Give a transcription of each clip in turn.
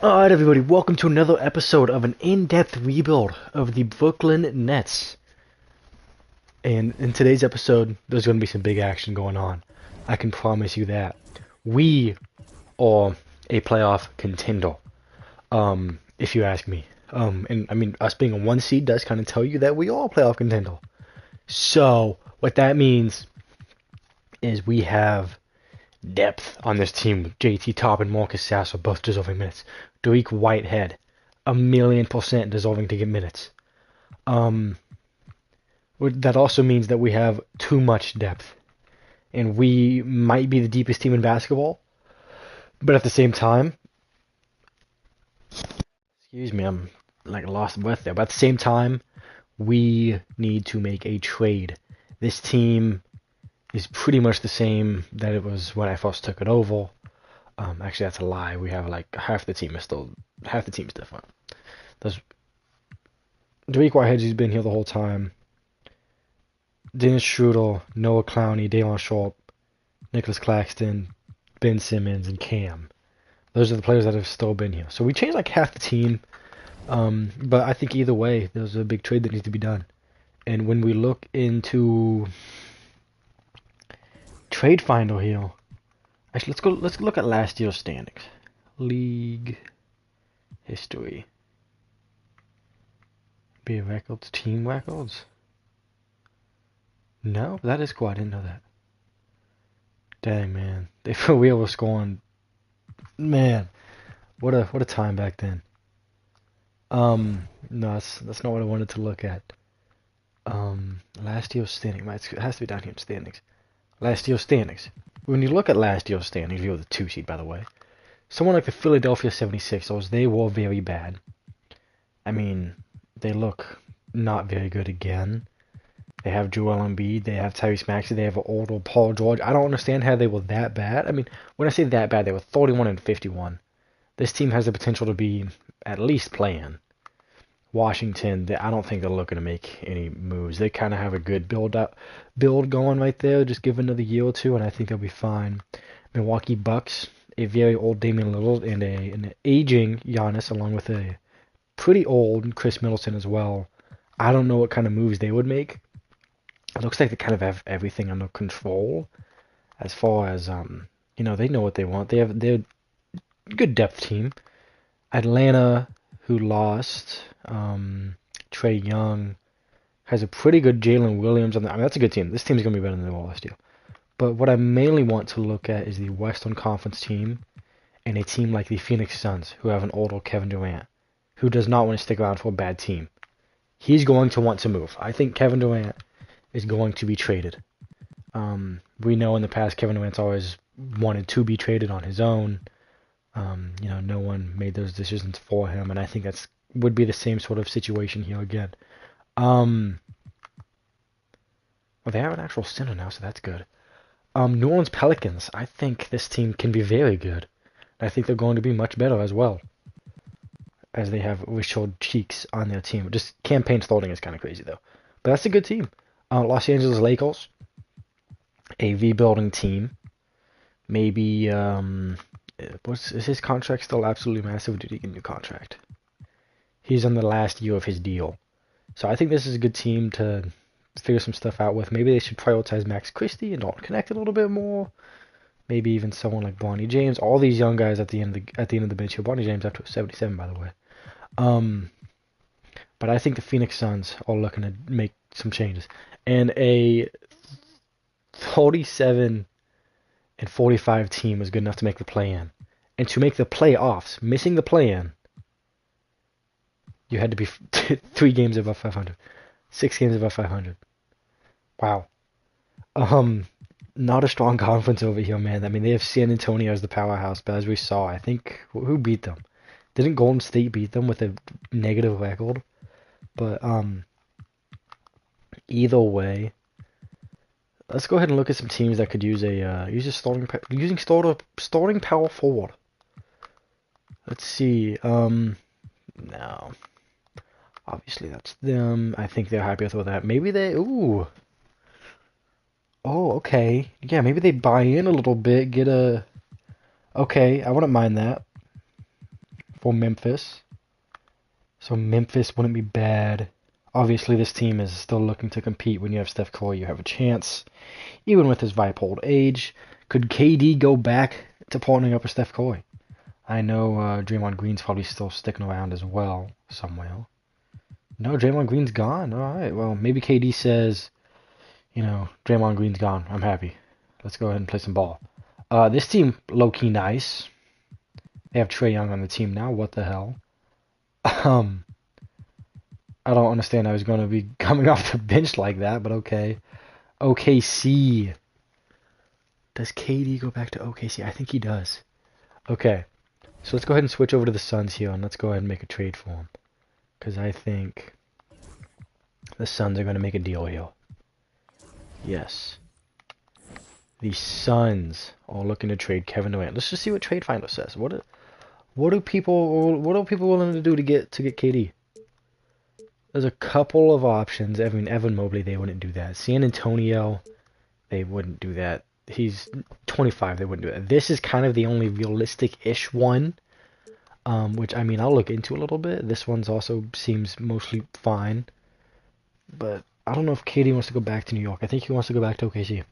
Alright, everybody, welcome to another episode of an in-depth rebuild of the Brooklyn Nets. And in today's episode, there's going to be some big action going on. I can promise you that. We are a playoff contender, if you ask me. And I mean, us being a one seed does kind of tell you that we are a playoff contender. So, what that means is we have depth on this team. JT Top and Marcus Sass are both deserving minutes. Dariq Whitehead, 1,000,000% deserving to get minutes. Um, that also means that we have too much depth, and we might be the deepest team in basketball. But at the same time, excuse me, I'm like lost breath there. But at the same time, we need to make a trade. This team is pretty much the same that it was when I first took it over. Actually, that's a lie. We have like half the team's different. There's Dariq Whitehead, who's been here the whole time. Dennis Schroeder, Noah Clowney, Day'Lon Sharpe, Nicholas Claxton, Ben Simmons, and Cam. Those are the players that have still been here. So we changed like half the team. But I think either way, there's a big trade that needs to be done. And when we look into Trade Finder here, actually let's look at last year's standings. League history. Be records, team records. No, that is cool. I didn't know that. Dang, man, they for real were scoring. Man, what a time back then. No, that's not what I wanted to look at. Last year's standing. It has to be down here in standings. Last year's standings. When you look at last year's standings, you're the 2 seed, by the way. Someone like the Philadelphia 76ers, they were very bad. I mean, they look not very good again. They have Joel Embiid, they have Tyrese Maxey, they have an older Paul George. I don't understand how they were that bad. I mean, when I say that bad, they were 31 and 51. This team has the potential to be at least playing. Washington, I don't think they're looking to make any moves. They kind of have a good build going right there. Just give another year or two, and I think they'll be fine. Milwaukee Bucks, a very old Damian Lillard and an aging Giannis, along with a pretty old Chris Middleton as well. I don't know what kind of moves they would make. It looks like they kind of have everything under control as far as they know what they want. They're a good depth team. Atlanta, who lost Trae Young, has a pretty good Jalen Williams on the. I mean, that's a good team. This team's gonna be better than they were last year. But what I mainly want to look at is the Western Conference team and a team like the Phoenix Suns, who have an older Kevin Durant, who does not want to stick around for a bad team. He's going to want to move. I think Kevin Durant is going to be traded. We know in the past Kevin Durant's always wanted to be traded on his own. No one made those decisions for him, and I think that's would be the same sort of situation here again. Well, they have an actual center now, so that's good. New Orleans Pelicans, I think this team can be very good. I think they're going to be much better as well, as they have Richard Cheeks on their team. Just campaign starting is kind of crazy, though. But that's a good team. Los Angeles Lakers, a rebuilding team. Maybe, is his contract still absolutely massive, or did he get a new contract? He's on the last year of his deal. So I think this is a good team to figure some stuff out with. Maybe they should prioritize Max Christie and Dalton Connect a little bit more. Maybe even someone like Bronny James. All these young guys at the end of the bench here. Bronny James up to 77, by the way. But I think the Phoenix Suns are looking to make some changes. And a 37 and 45 team is good enough to make the play-in. And to make the playoffs, missing the play-in, you had to be 3 games above 500. 6 games above 500. Wow. Not a strong conference over here, man. I mean, they have San Antonio as the powerhouse, but as we saw, I think, who beat them? Didn't Golden State beat them with a negative record? But, either way, let's go ahead and look at some teams that could use starting power forward. Let's see. No. Obviously, that's them. I think they're happy with that. Maybe they. Ooh. Oh, okay. Yeah, maybe they buy in a little bit. Okay, I wouldn't mind that. for Memphis. So Memphis wouldn't be bad. Obviously, this team is still looking to compete. When you have Steph Curry, you have a chance. Even with his ripe old age. Could KD go back to partnering up with Steph Curry? I know Draymond Green's probably still sticking around as well somewhere. No, Draymond Green's gone. All right, well, maybe KD says, Draymond Green's gone. I'm happy. Let's go ahead and play some ball. This team, low-key nice. They have Trae Young on the team now. What the hell? I don't understand how he's going to be coming off the bench like that, but okay. OKC. Does KD go back to OKC? I think he does. Okay. So let's go ahead and switch over to the Suns here, and let's go ahead and make a trade for him. Because I think the Suns are going to make a deal here. Yes. The Suns are looking to trade Kevin Durant. Let's just see what Trade Finder says. What are people willing to do to get KD? There's a couple of options. I mean, Evan Mobley, they wouldn't do that. San Antonio, they wouldn't do that. He's 25, they wouldn't do that. This is kind of the only realistic-ish one, which, I mean, I'll look into a little bit. This one's also seems mostly fine. But I don't know if KD wants to go back to New York. I think he wants to go back to OKC.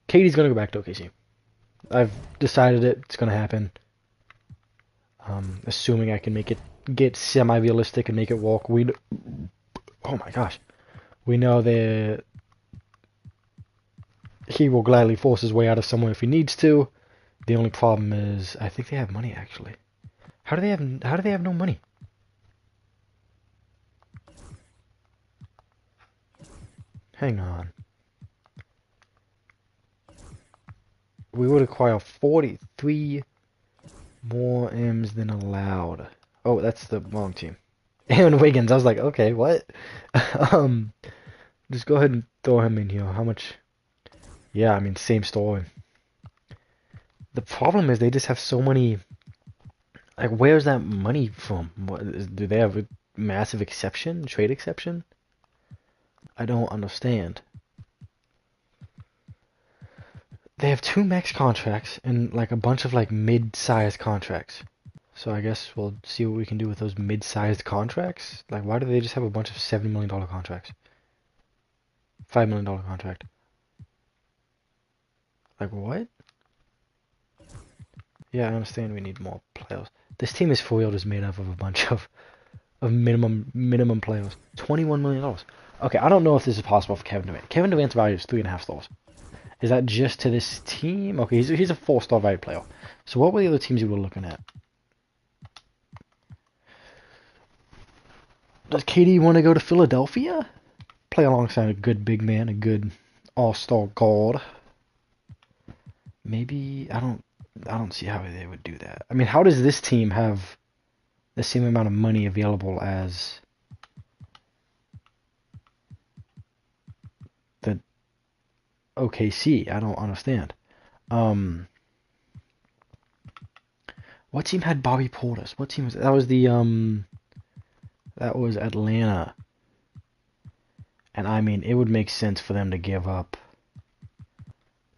KD's going to go back to OKC. I've decided it. It's going to happen. Assuming I can get semi-realistic and make it work. Oh my gosh. We know that he will gladly force his way out of somewhere if he needs to. The only problem is, I think they have money actually. How do they have no money? Hang on. We would acquire 43 more M's than allowed. Oh, that's the wrong team. Aaron Wiggins. I was like, okay, what? Just go ahead and throw him in here. How much? Yeah, I mean, same story. The problem is they just have so many. Like, where's that money from? Do they have a massive exception? Trade exception? I don't understand. They have 2 max contracts and like a bunch of like mid-sized contracts. So I guess we'll see what we can do with those mid-sized contracts. Like, why do they just have a bunch of $70 million contracts? $5 million contract. Like, what? Yeah, I understand we need more players. This team is for real just made up of a bunch of minimum players. $21 million. Okay, I don't know if this is possible for Kevin Durant. Kevin Durant's value is 3.5 stars. Is that just to this team? Okay, he's a 4-star value player. So what were the other teams you were looking at? Does KD want to go to Philadelphia? Play alongside a good big man, a good all-star guard. Maybe I don't see how they would do that. I mean, how does this team have the same amount of money available as the OKC? I don't understand. What team had Bobby Portis? What team was that? That was Atlanta. And I mean, it would make sense for them to give up.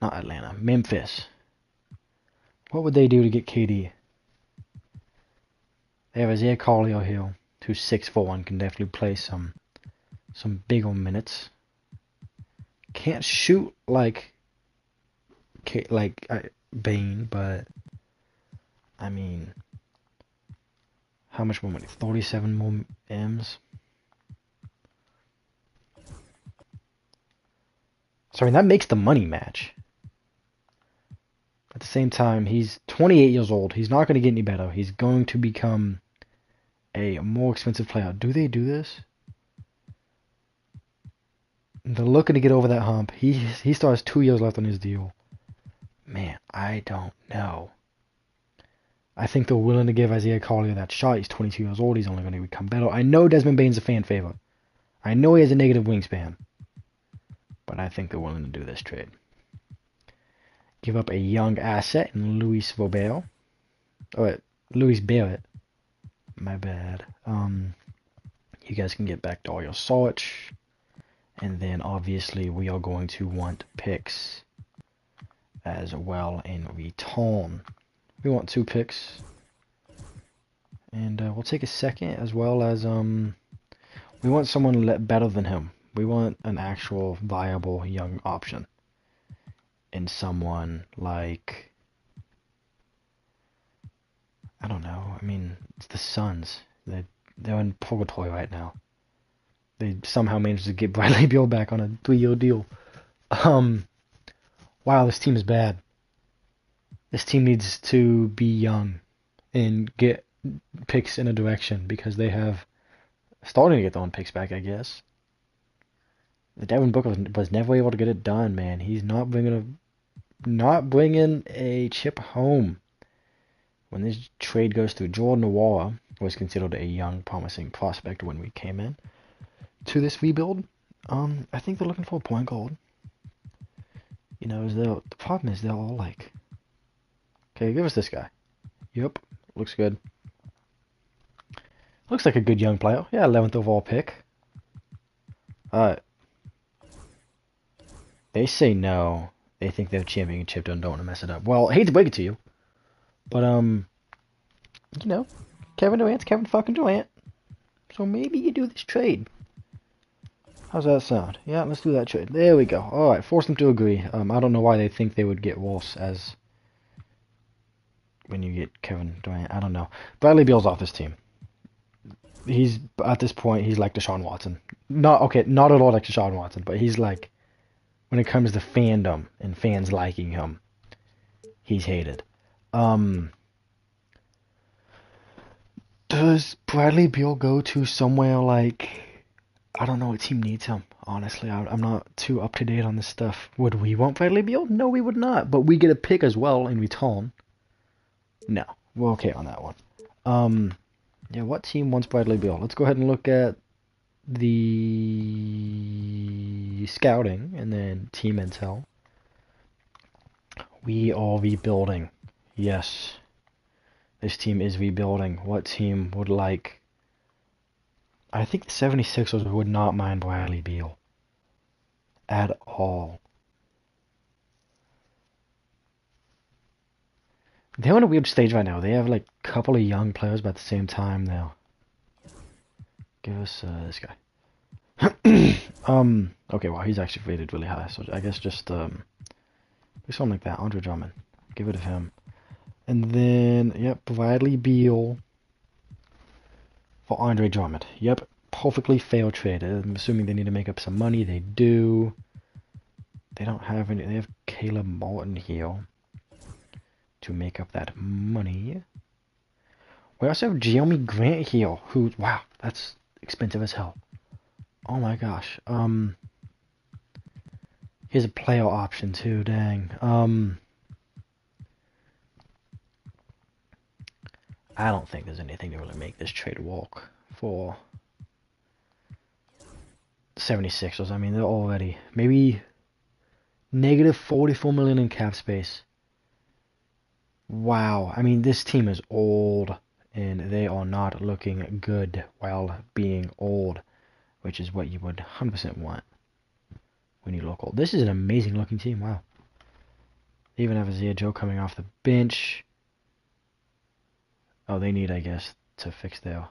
Not Atlanta, Memphis. What would they do to get KD? They have Isaiah Collier here, who's 6'4" and can definitely play some bigger minutes. Can't shoot like Bane, but I mean, how much more money? 37 more M's. So I mean, that makes the money match. At the same time, he's 28 years old. He's not going to get any better. He's going to become a more expensive player. Do they do this? They're looking to get over that hump. He still has 2 years left on his deal. Man, I don't know. I think they're willing to give Isaiah Collier that shot. He's 22 years old. He's only going to become better. I know Desmond Bane's a fan favorite. I know he has a negative wingspan. But I think they're willing to do this trade. Give up a young asset in Luis Robert. Oh, wait, Luis Barrett. My bad. You guys can get back Dario Saric. And then obviously we are going to want picks as well in return. We want 2 picks. we'll take a second, as well as we want someone better than him. We want an actual viable young option in someone like, I don't know. I mean, it's the Suns. They're in purgatory right now. They somehow managed to get Bradley Beal back on a 3-year deal. Wow, this team is bad. This team needs to be young and get picks in a direction, because they have starting to get their own picks back, I guess. The Devin Booker was never able to get it done, man. He's not bringing a chip home. When this trade goes through, Jordan Nwora was considered a young, promising prospect when we came in to this rebuild. I think they're looking for a point guard. You know, the problem is they're all like, okay, give us this guy. Yep, looks good. Looks like a good young player. Yeah, 11th overall pick. Alright. They say no. They think they're championship and don't want to mess it up. Well, I hate to break it to you, but you know, Kevin Durant's Kevin fucking Durant. So maybe you do this trade. How's that sound? Yeah, let's do that trade. There we go. Alright, force them to agree. I don't know why they think they would get worse as when you get Kevin Durant. I don't know. Bradley Beal's off this team. He's, at this point, he's like Deshaun Watson. Not at all like Deshaun Watson, but he's like, when it comes to fandom and fans liking him, he's hated. Does Bradley Beal go to somewhere like, I don't know what team needs him, honestly. I'm not too up to date on this stuff. Would we want Bradley Beal? No, we would not. But we get a pick as well in return. No, we're okay on that one. Yeah, what team wants Bradley Beal? Let's go ahead and look at the scouting and then team intel. We are rebuilding. Yes. This team is rebuilding. What team would like... I think the 76ers would not mind Bradley Beal. At all. They're in a weird stage right now. They have like a couple of young players, but at the same time they'll give us this guy. Okay, well, he's actually rated really high, so I guess just do something like that. Andre Drummond. Give it to him. And then, yep, Bradley Beal for Andre Drummond. Yep, perfectly fair trade. I'm assuming they need to make up some money. They do. They don't have any. They have Caleb Martin here to make up that money. We also have Jeremy Grant here, who, wow, that's expensive as hell. Oh my gosh. Here's a player option too, dang. I don't think there's anything to really make this trade work for 76ers. I mean, they're already maybe negative 44 million in cap space. Wow. I mean, this team is old, and they are not looking good while being old, which is what you would 100% want when you look old. This is an amazing looking team. Wow. They even have Isaiah Joe coming off the bench. Oh, they need, I guess, to fix their...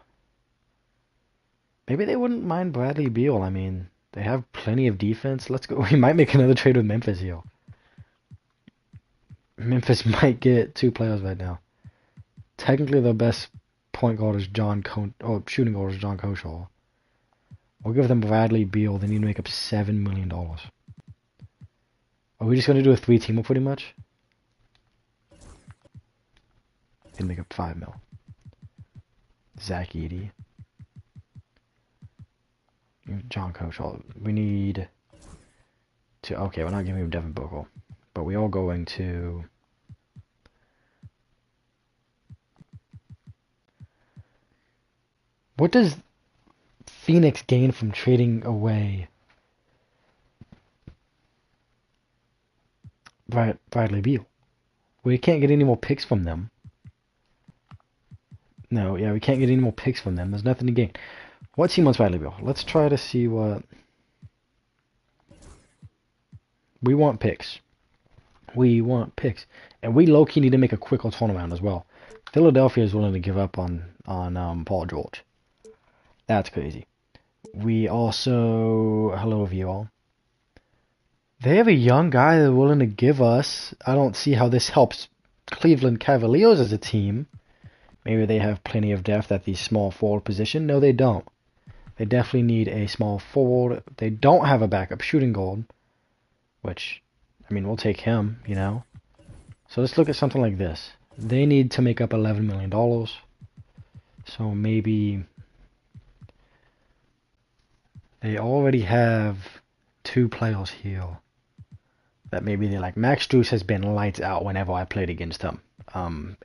Maybe they wouldn't mind Bradley Beal. I mean, they have plenty of defense. Let's go. We might make another trade with Memphis here. Memphis might get 2 players right now. Technically, their best point guard is shooting guard is John Koshaw. We'll give them Bradley Beal. They need to make up $7 million. Are we just going to do a 3-teamer pretty much? Can make up $5 million. Zach Edey. John Koshaw. We need to... Okay, we're not giving him Devin Booker. But we are going to... What does Phoenix gain from trading away Bradley Beal? We can't get any more picks from them. No, yeah, we can't get any more picks from them. There's nothing to gain. What team wants Bradley Beal? Let's try to see what... We want picks. We want picks. And we low-key need to make a quicker turnaround as well. Philadelphia is willing to give up on on Paul George. That's crazy. We also, hello of you all. They have a young guy they're willing to give us. I don't see how this helps Cleveland Cavaliers as a team. Maybe they have plenty of depth at the small forward position. No, they don't. They definitely need a small forward. They don't have a backup shooting guard, which, I mean, we'll take him, you know. So let's look at something like this. They need to make up $11 million. So maybe they already have 2 players here that maybe they're like. Max Strus has been lights out whenever I played against him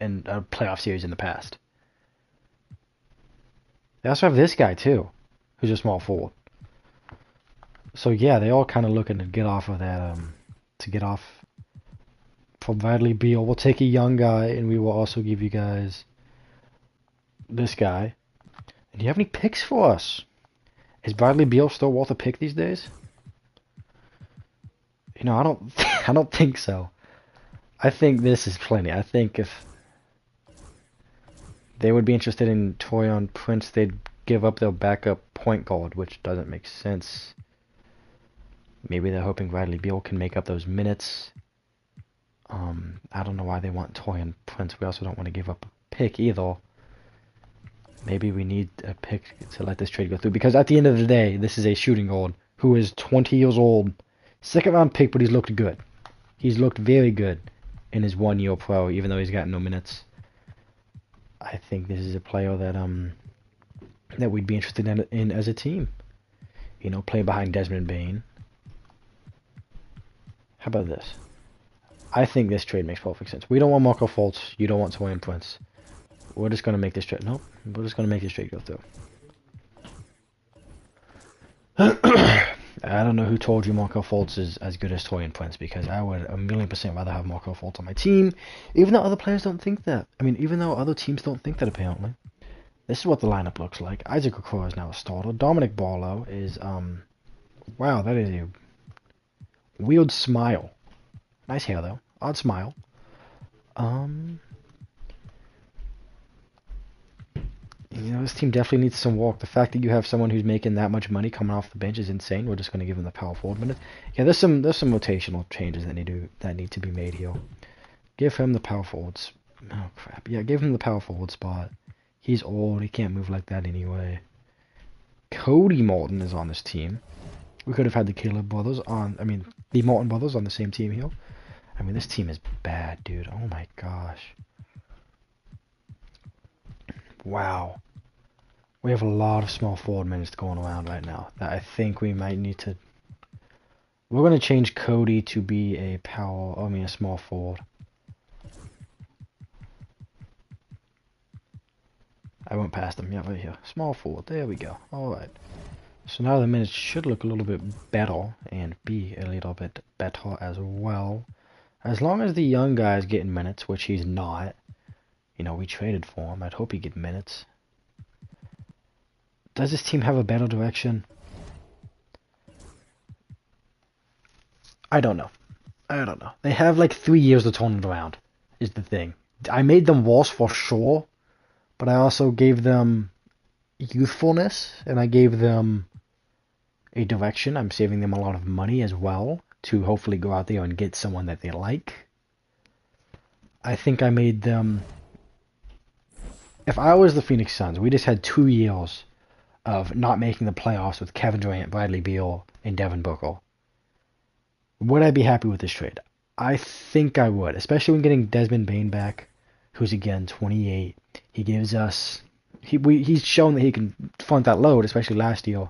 in a playoff series in the past. They also have this guy too, who's a small forward. So yeah, they all kind of looking to get off of that, to get off from Bradley Beal. We'll take a young guy, and we will also give you guys this guy. And do you have any picks for us? Is Bradley Beal still worth a pick these days? You know, I don't think so. I think this is plenty. I think if they would be interested in Taurean Prince, they'd give up their backup point guard, which doesn't make sense. Maybe they're hoping Bradley Beal can make up those minutes. I don't know why they want Taurean Prince. We also don't want to give up a pick either. Maybe we need a pick to let this trade go through, because at the end of the day, this is a shooting guard who is 20 years old. 2nd round pick, but he's looked good. He's looked very good in his 1 year pro, even though he's got no minutes. I think this is a player that we'd be interested in as a team. You know, play behind Desmond Bane. How about this? I think this trade makes perfect sense. We don't want Marco Fultz. You don't want Taurean Prince. We're just going to make this trade. Nope. We're just going to make this trade go through. I don't know who told you Marco Fultz is as good as Taurean Prince, because I would 1,000,000% rather have Marco Fultz on my team, even though other players don't think that. I mean, even though other teams don't think that, apparently. This is what the lineup looks like. Isaac Okoro is now a starter. Dominic Barlow is, wow, that is a weird smile. Nice hair, though. Odd smile. You know, this team definitely needs some work. The fact that you have someone who's making that much money coming off the bench is insane. We're just going to give him the power forward minutes. Yeah, there's some rotational changes that need to be made here. Give him the power forwards. Oh crap. Yeah, give him the power forward spot. He's old. He can't move like that anyway. Cody Martin is on this team. We could have had the Caleb brothers on. I mean, the Martin brothers on the same team here. I mean, this team is bad, dude. Oh my gosh. Wow. We have a lot of small forward minutes going around right now that I think we might need to. We're going to change Cody to be a a small forward. I went past him. Yeah, right here. Small forward. There we go. Alright. So now the minutes should look a little bit better and be a little bit better as well. As long as the young guy's getting minutes, which he's not. You know, we traded for him. I'd hope he'd get minutes. Does this team have a better direction? I don't know. They have like 3 years to turn it around, is the thing. I made them worse for sure, but I also gave them youthfulness, and I gave them a direction. I'm saving them a lot of money as well to hopefully go out there and get someone that they like. I think I made them... If I was the Phoenix Suns, we just had 2 years of not making the playoffs with Kevin Durant, Bradley Beal, and Devin Booker. Would I be happy with this trade? I think I would, especially when getting Desmond Bane back, who's again 28. He gives us... He's shown that he can front that load, especially last year.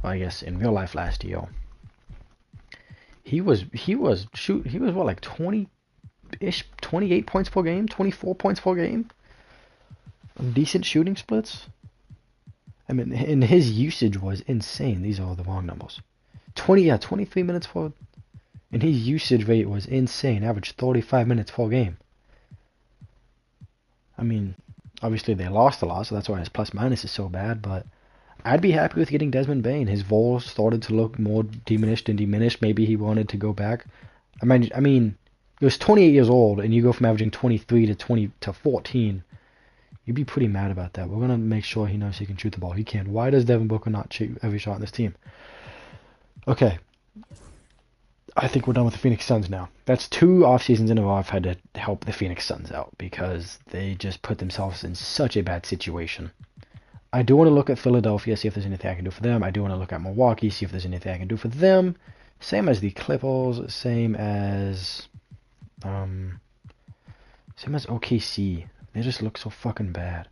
Well, I guess in real life last year. He was what, like 20-ish, 28 points per game, 24 points per game? Decent shooting splits. I mean, and his usage was insane. These are the wrong numbers. 23 minutes per... And his usage rate was insane. Averaged 35 minutes per game. I mean, obviously they lost a lot, so that's why his plus-minus is so bad, but I'd be happy with getting Desmond Bane. His role started to look more diminished and diminished. Maybe he wanted to go back. I mean, he was 28 years old, and you go from averaging 23 to 14. You'd be pretty mad about that. We're going to make sure he knows he can shoot the ball. He can. Why does Devin Booker not shoot every shot in this team? Okay. I think we're done with the Phoenix Suns now. That's 2 off seasons in a row I've had to help the Phoenix Suns out because they just put themselves in such a bad situation. I do want to look at Philadelphia, see if there's anything I can do for them. I do want to look at Milwaukee, see if there's anything I can do for them. Same as the Clippers, same as OKC. They just look so fucking bad.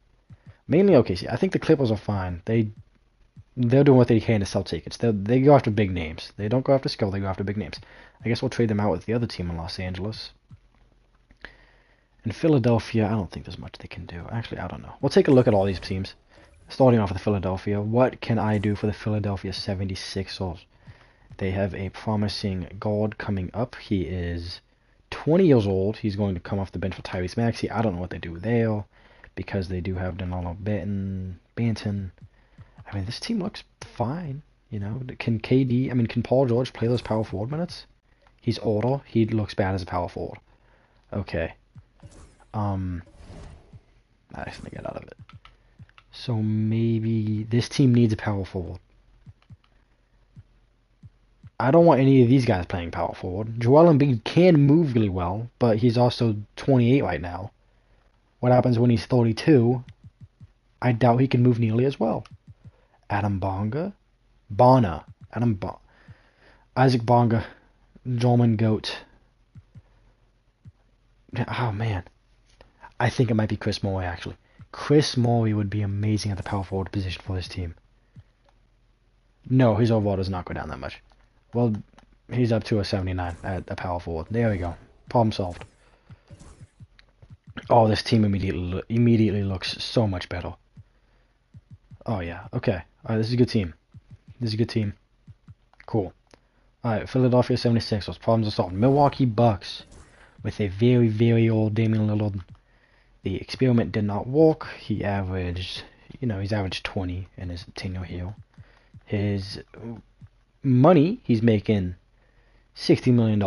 Mainly OKC. I think the Clippers are fine. They're doing what they can to sell tickets. They go after big names. They don't go after skill, they go after big names. I guess we'll trade them out with the other team in Los Angeles. In Philadelphia, I don't think there's much they can do. Actually, I don't know. We'll take a look at all these teams. Starting off with Philadelphia, what can I do for the Philadelphia 76ers? They have a promising guard coming up. He is 20 years old. He's going to come off the bench for Tyrese Maxey. I don't know what they do there because they do have Danilo Banton. I mean, this team looks fine. You know, can Paul George play those power forward minutes? He's older. He looks bad as a power forward. Okay. I just need to get out of it. So maybe this team needs a power forward. I don't want any of these guys playing power forward. Joel Embiid can move really well, but he's also 28 right now. What happens when he's 32? I doubt he can move nearly as well. Isaac Bonga, Jolman Goat. Oh man, I think it might be Chris Morey actually. Chris Morey would be amazing at the power forward position for this team. No, his overall does not go down that much. Well, he's up to a 79 at a power forward. There we go. Problem solved. Oh, this team immediately looks so much better. Oh yeah, okay. Alright, this is a good team. Cool. Alright, Philadelphia 76ers. Problems are solved. Milwaukee Bucks with a very, very old Damian Lillard. The experiment did not work. He's averaged 20 in his tenure here. His money, he's making $60 million,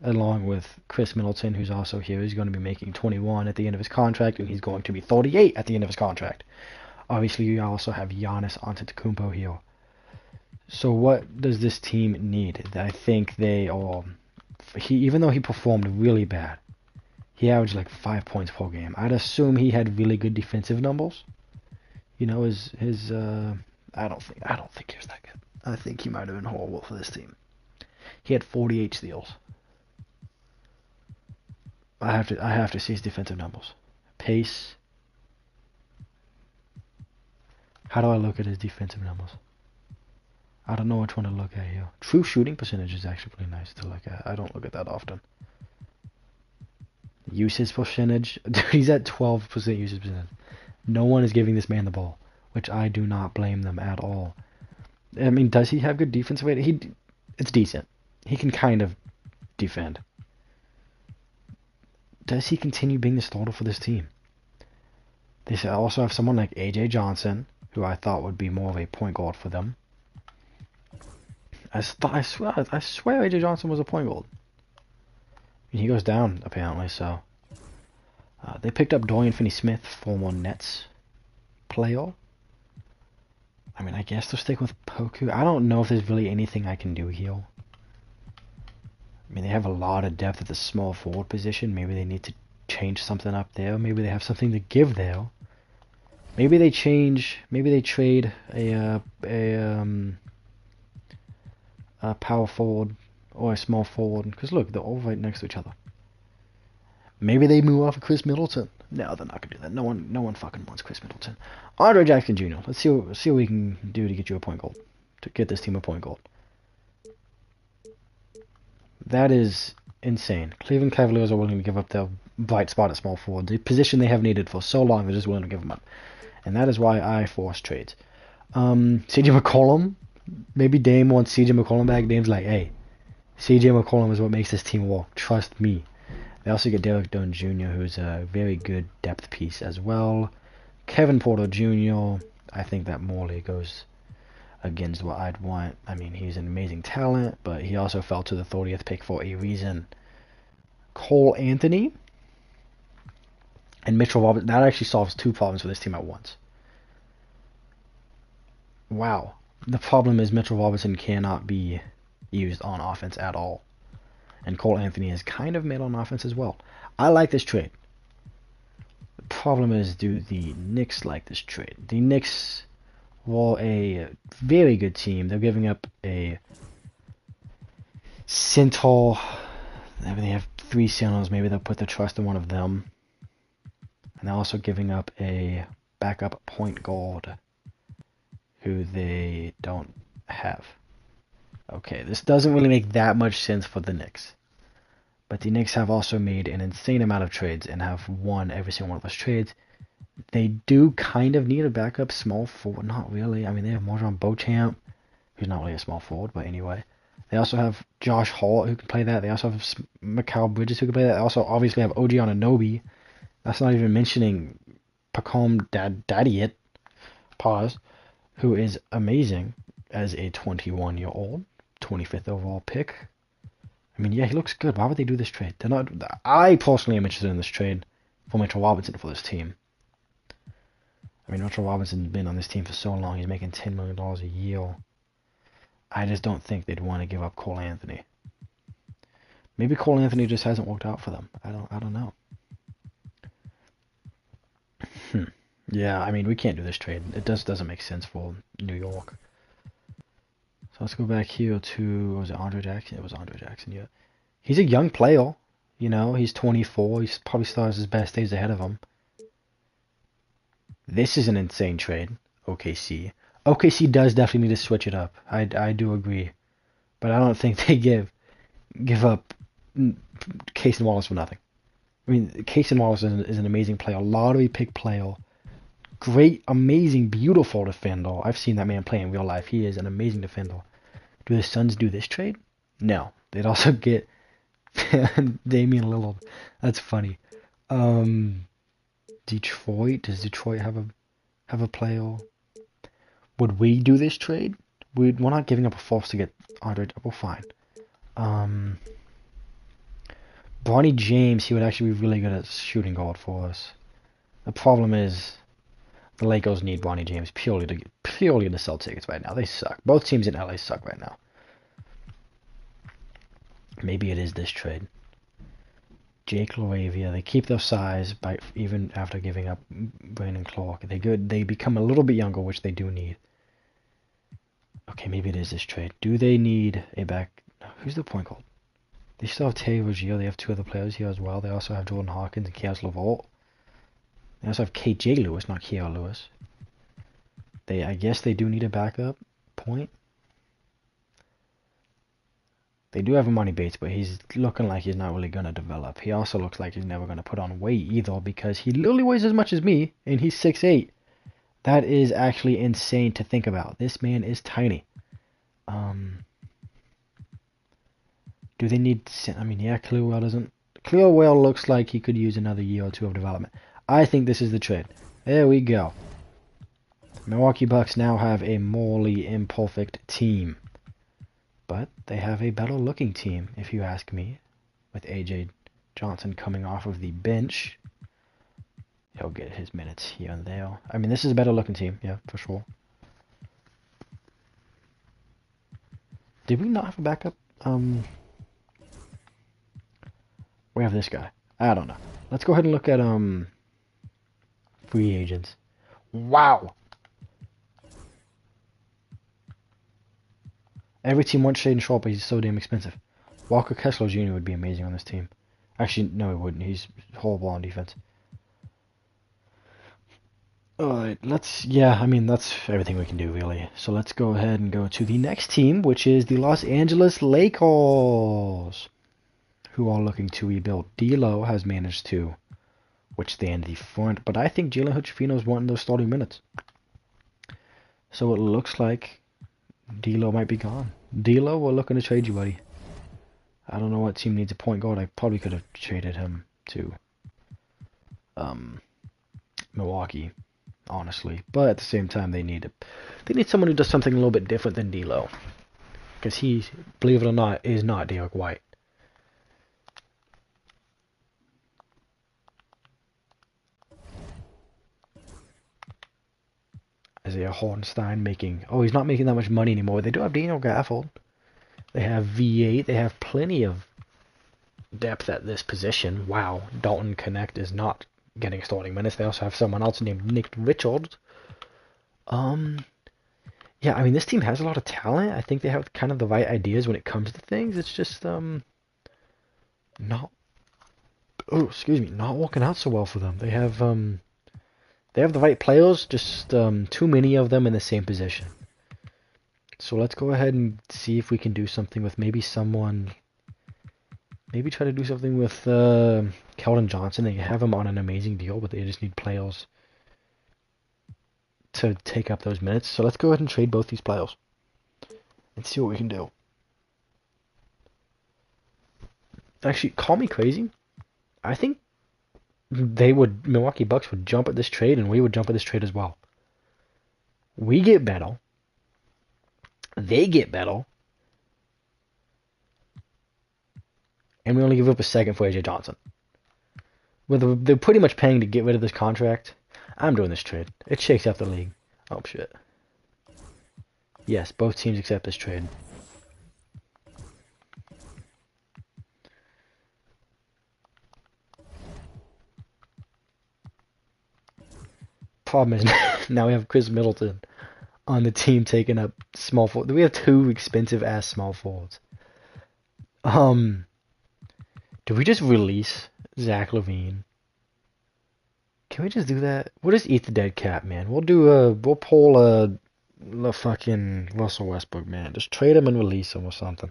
along with Chris Middleton, who's also here. He's going to be making 21 at the end of his contract, and he's going to be 38 at the end of his contract. Obviously, you also have Giannis Antetokounmpo here. So what does this team need? I think they are... even though he performed really bad, he averaged like 5 points per game. I'd assume he had really good defensive numbers. You know, I don't think he was that good. I think he might have been horrible for this team. He had 48 steals. I have to see his defensive numbers. Pace. How do I look at his defensive numbers? I don't know which one to look at here. True shooting percentage is actually pretty nice to look at. I don't look at that often. Usage percentage. He's at 12% usage percentage. No one is giving this man the ball, which I do not blame them at all. I mean, does he have good defensive rating? It's decent. He can kind of defend. Does he continue being the starter for this team? They also have someone like A.J. Johnson, who I thought would be more of a point guard for them. I swear A.J. Johnson was a point guard. He goes down, apparently, so... they picked up Dorian Finney-Smith, former Nets player. I mean, I guess they'll stick with Poku. I don't know if there's really anything I can do here. I mean, they have a lot of depth at the small forward position. Maybe they need to change something up there. Maybe they have something to give there. Maybe they trade a power forward or a small forward. Because look, they're all right next to each other. Maybe they move off of Chris Middleton. No, they're not gonna do that. No one fucking wants Chris Middleton. Andre Jackson Jr. Let's see what we can do to get you a point guard. To get this team a point guard. That is insane. Cleveland Cavaliers are willing to give up their bright spot at small forward. The position they have needed for so long, they're just willing to give them up. And that is why I force trades. CJ McCollum. Maybe Dame wants CJ McCollum back. Dame's like, hey, CJ McCollum is what makes this team work. Trust me. They also get Derek Dunn Jr., who's a very good depth piece as well. Kevin Porter Jr., I think that morely goes against what I'd want. I mean, he's an amazing talent, but he also fell to the 30th pick for a reason. Cole Anthony. And Mitchell Robinson, that actually solves two problems for this team at once. Wow. The problem is Mitchell Robinson cannot be used on offense at all. And Cole Anthony is kind of mid on offense as well. I like this trade. The problem is, do the Knicks like this trade? The Knicks were a very good team. They're giving up a center. They have three centers. Maybe they'll put their trust in one of them. And they're also giving up a backup point guard who they don't have. Okay, this doesn't really make that much sense for the Knicks. But the Knicks have also made an insane amount of trades and have won every single one of those trades. They do kind of need a backup small forward. Not really. I mean, they have Mojon Beauchamp, who's not really a small forward, but anyway. They also have Josh Hart, who can play that. They also have Mikal Bridges, who can play that. They also obviously have OG Anunoby. That's not even mentioning Pacom Dadiet, pause, who is amazing as a 21-year-old, 25th overall pick. I mean, yeah, he looks good. Why would they do this trade? They're not. I personally am interested in this trade for Mitchell Robinson for this team. I mean, Mitchell Robinson's been on this team for so long. He's making $10 million a year. I just don't think they'd want to give up Cole Anthony. Maybe Cole Anthony just hasn't worked out for them. I don't know. Yeah, I mean, we can't do this trade. It doesn't make sense for New York. So let's go back here to, was it Andre Jackson? It was Andre Jackson, yeah. He's a young player, you know, he's 24. He's probably still has his best days ahead of him. This is an insane trade, OKC. OKC does definitely need to switch it up. I do agree. But I don't think they give up Cason Wallace for nothing. I mean, Cason Wallace is an amazing player, lottery pick player. Great, amazing, beautiful defender. I've seen that man play in real life. He is an amazing defender. Do the Suns do this trade? No. They'd also get Damian Lillard. That's funny. Detroit. Does Detroit have a player? Would we do this trade? We're not giving up a fourth to get Andre. Well, fine. Bronny James. He would actually be really good at shooting guard for us. The problem is, the Lakers need Bronny James purely to sell tickets right now. They suck. Both teams in LA suck right now. Maybe it is this trade. Jake LaRavia. They keep their size by even after giving up Brandon Clark. They become a little bit younger, which they do need. Okay, maybe it is this trade. Do they need a back? Who's the point guard? They still have Terry Rozier. They have two other players here as well. They also have Jordan Hawkins and Caris LeVert. They also have KJ Lewis, not Kiara Lewis. I guess they do need a backup point. They do have Imani Bates, but he's looking like he's not really going to develop. He also looks like he's never going to put on weight either, because he literally weighs as much as me, and he's 6'8". That is actually insane to think about. This man is tiny. Do they need... I mean, yeah, Clearwell doesn't... Clearwell looks like he could use another year or two of development. I think this is the trade. There we go. Milwaukee Bucks now have a morally imperfect team. But they have a better looking team, if you ask me. With A.J. Johnson coming off of the bench. He'll get his minutes here and there. I mean, this is a better looking team, yeah, for sure. Did we not have a backup? We have this guy. I don't know. Let's go ahead and look at free agents. Wow. Every team wants Shaden Sharp, but he's so damn expensive. Walker Kessler Jr. would be amazing on this team. Actually, no, he wouldn't. He's horrible on defense. Alright, I mean, that's everything we can do, really. So let's go ahead and go to the next team, which is the Los Angeles Lakers, who are looking to rebuild. D'Lo has managed to withstand the front, but I think Jalen Hood-Schifino is wanting those starting minutes. So it looks like D'Lo might be gone. D'Lo, we're looking to trade you, buddy. I don't know what team needs a point guard. I probably could have traded him to Milwaukee, honestly. But at the same time, they need someone who does something a little bit different than D'Lo, because he, believe it or not, is not Derek White. Isaiah Hartenstein making... Oh, he's not making that much money anymore. They do have Daniel Gafford. They have V8. They have plenty of depth at this position. Wow, Dalton Connect is not getting starting minutes. They also have someone else named Nick Richards. Yeah, I mean, this team has a lot of talent. I think they have kind of the right ideas when it comes to things. It's just, not... Oh, excuse me, not working out so well for them. They have the right players, just, too many of them in the same position. So let's go ahead and see if we can do something with maybe someone... Maybe try to do something with, Keldon Johnson. They have him on an amazing deal, but they just need players to take up those minutes. So let's go ahead and trade both these players and see what we can do. Actually, call me crazy. I think Milwaukee Bucks would jump at this trade, and we would jump at this trade as well. We get better. They get better. And we only give up a second for AJ Johnson. They're pretty much paying to get rid of this contract. I'm doing this trade. It shakes out the league. Oh, shit. Yes, both teams accept this trade. Problem is, now we have Chris Middleton on the team taking up small forward. We have two expensive-ass small forwards. Do we just release Zach LaVine? Can we just do that? We'll just eat the dead cat, man. We'll pull the fucking Russell Westbrook, man. Just trade him and release him or something.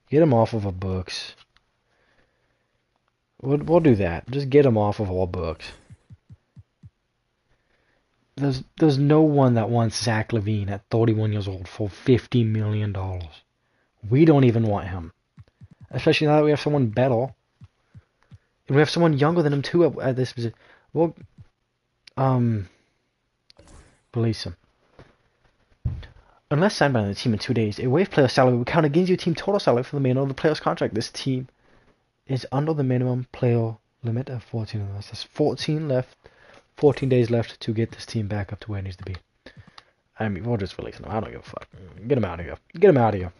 Get him off of our books. We'll do that. Just get him off of our books. There's no one that wants Zach LaVine at 31 years old for $50 million. We don't even want him. Especially now that we have someone better. And we have someone younger than him too at this position. Well, release him. Unless signed by the team in 2 days, a waive player salary will count against your team total salary for the minimum of the player's contract. This team is under the minimum player limit of 14. There's 14 left. 14 days left to get this team back up to where it needs to be. I mean, we'll just release him. I don't give a fuck. Get him out of here. Get him out of here.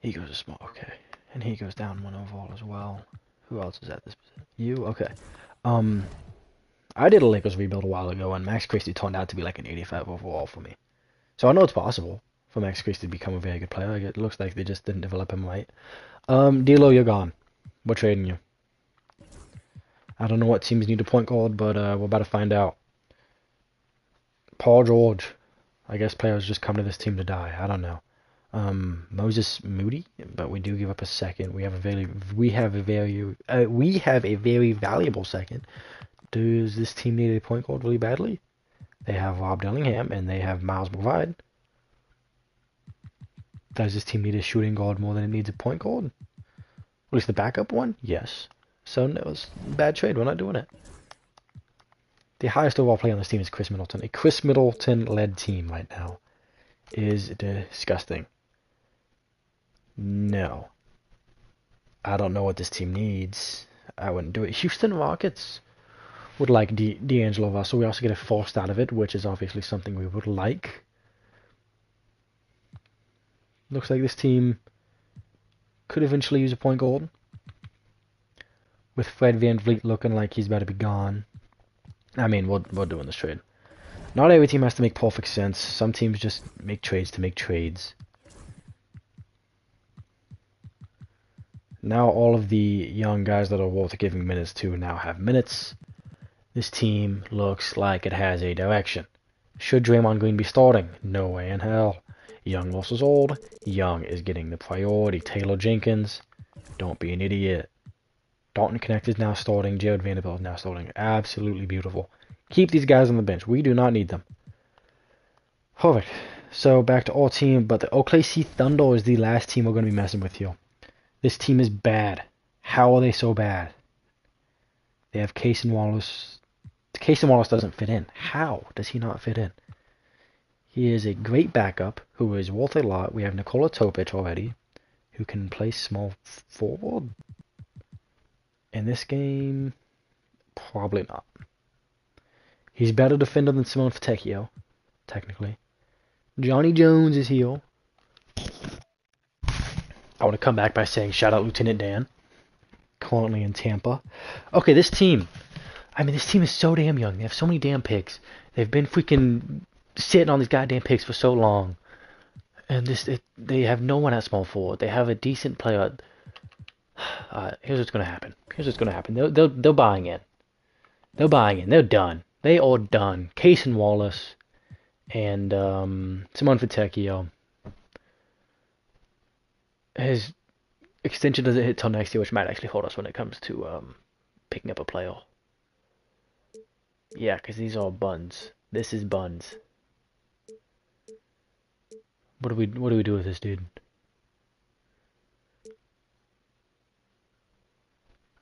He goes to small. Okay. And he goes down one overall as well. Who else is at this position? You? Okay. I did a Lakers rebuild a while ago, and Max Christie turned out to be like an 85 overall for me. So I know it's possible for Max Christie to become a very good player. It looks like they just didn't develop him right. D'Lo, you're gone. We're trading you. I don't know what teams need a point guard, but we're about to find out. Paul George. I guess players just come to this team to die. I don't know. Moses Moody, but we do give up a second. We have a very valuable second. Does this team need a point guard really badly? They have Rob Dillingham and they have Miles McBride. Does this team need a shooting guard more than it needs a point guard? At least the backup one? Yes. So no, it's a bad trade. We're not doing it. The highest overall player on this team is Chris Middleton. A Chris Middleton-led team right now is disgusting. No. I don't know what this team needs. I wouldn't do it. Houston Rockets would like D'Angelo Russell. We also get a first out of it, which is obviously something we would like. Looks like this team could eventually use a point guard. With Fred VanVleet looking like he's about to be gone. I mean, we're doing this trade. Not every team has to make perfect sense. Some teams just make trades to make trades. Now all of the young guys that are worth giving minutes to now have minutes. This team looks like it has a direction. Should Draymond Green be starting? No way in hell. Young versus old. Young is getting the priority. Taylor Jenkins. Don't be an idiot. Dalton Connect is now starting. Jared Vanderbilt is now starting. Absolutely beautiful. Keep these guys on the bench. We do not need them. Perfect. So back to our team, but the OKC Thunder is the last team we're going to be messing with here. This team is bad. How are they so bad? They have Cason Wallace. Cason Wallace doesn't fit in. How does he not fit in? He is a great backup who is worth a lot. We have Nikola Topic already, who can play small forward. In this game, probably not. He's better defender than Simone Fontecchio, technically. Johnny Jones is heel. I want to come back by saying shout out Lieutenant Dan, currently in Tampa. Okay, this team. I mean, this team is so damn young. They have so many damn picks. They've been freaking sitting on these goddamn picks for so long. And they have no one at small forward. They have a decent player. Here's what's gonna happen. They're buying in. They're buying in. They're done. They are done. Cason Wallace and Simone Fontecchio. His extension doesn't hit till next year, which might actually hold us when it comes to picking up a player. Yeah, because these are buns. This is buns. What do we do with this dude?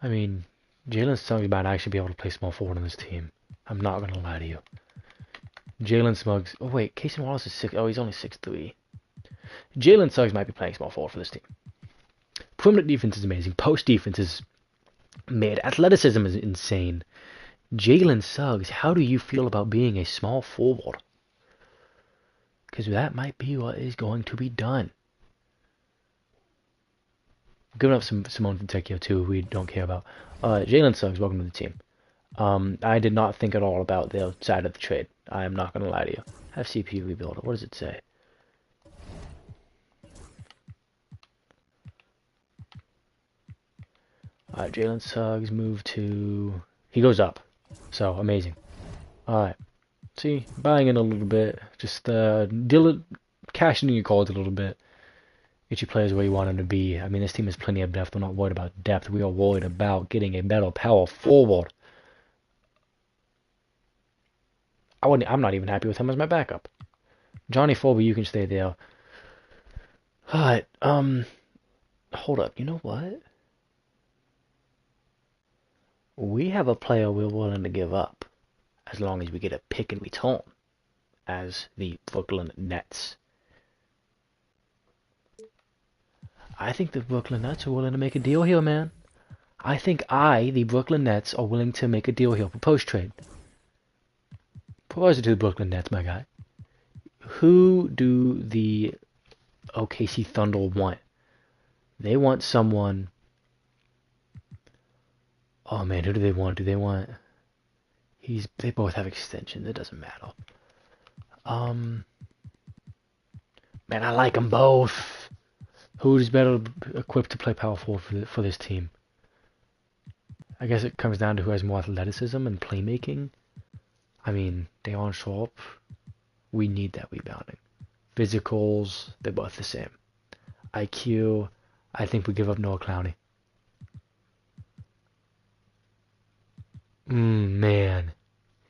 I mean, Jalen Suggs might actually be able to play small forward on this team. I'm not gonna lie to you. Jalen Suggs. Oh wait, Cason Wallace is 6. Oh, he's only 6'3". Jalen Suggs might be playing small forward for this team. Perimeter defense is amazing. Post defense is mid. Athleticism is insane. Jalen Suggs, how do you feel about being a small forward? Because that might be what is going to be done. Giving up some Simone Fontecchio too, we don't care about. Jalen Suggs, welcome to the team. I did not think at all about the side of the trade. I am not going to lie to you. Have CPU rebuild it. What does it say? Jalen Suggs moved to... He goes up. So, amazing. Alright. See, buying in a little bit. Just cashing in your cards a little bit. Get your players where you want them to be. I mean, this team has plenty of depth. We're not worried about depth. We are worried about getting a better power forward. I'm not even happy with him as my backup. Johnny Forby, you can stay there. Alright, hold up. You know what? We have a player we're willing to give up as long as we get a pick in return as the Brooklyn Nets. I think the Brooklyn Nets are willing to make a deal here, man. I think the Brooklyn Nets, are willing to make a deal here for post-trade. Propose it to the Brooklyn Nets, my guy. Who do the OKC Thunder want? They want someone... Oh man, who do they want? Do they want... They both have extensions, it doesn't matter. Man, I like them both. Who's better equipped to play power forward for this team? I guess it comes down to who has more athleticism and playmaking. I mean, Day'Ron Sharpe, we need that rebounding. Physicals, they're both the same. IQ, I think we give up Noah Clowney. Man.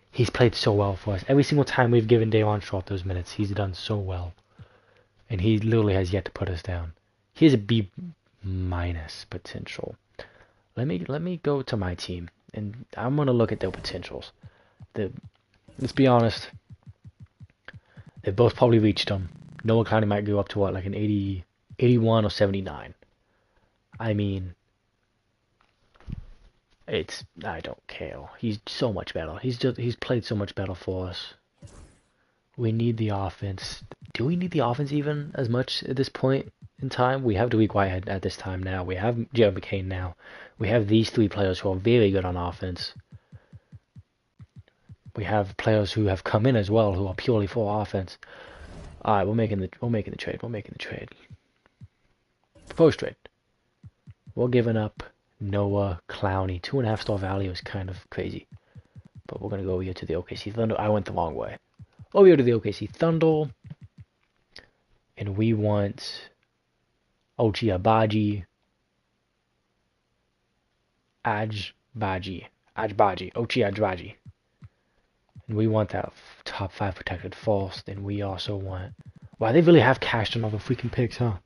He's played so well for us. Every single time we've given Day'Ron Sharpe those minutes, he's done so well. And he literally has yet to put us down. He has a B- potential. Let me go to my team, and I'm gonna look at their potentials. Let's be honest. They both probably reached them. Noah Clowney might go up to what, like an 80, 81 or 79. I mean, I don't care. He's so much better. He's played so much better for us. We need the offense. Do we need the offense even as much at this point in time? We have Dariq Whitehead at this time now. We have Jared McCain now. We have these three players who are very good on offense. We have players who have come in as well who are purely for offense. All right, we're making the trade. Proposed trade. We're giving up Noah Clowney. 2.5-star value is kind of crazy, but we're gonna go over here to the OKC Thunder. I went the wrong way. Over here to the OKC Thunder, and we want Ochai Agbaji. Ochai Agbaji. And we want that top 5 protected first, and we also want... Wow, they really have cashed on all the freaking picks, huh?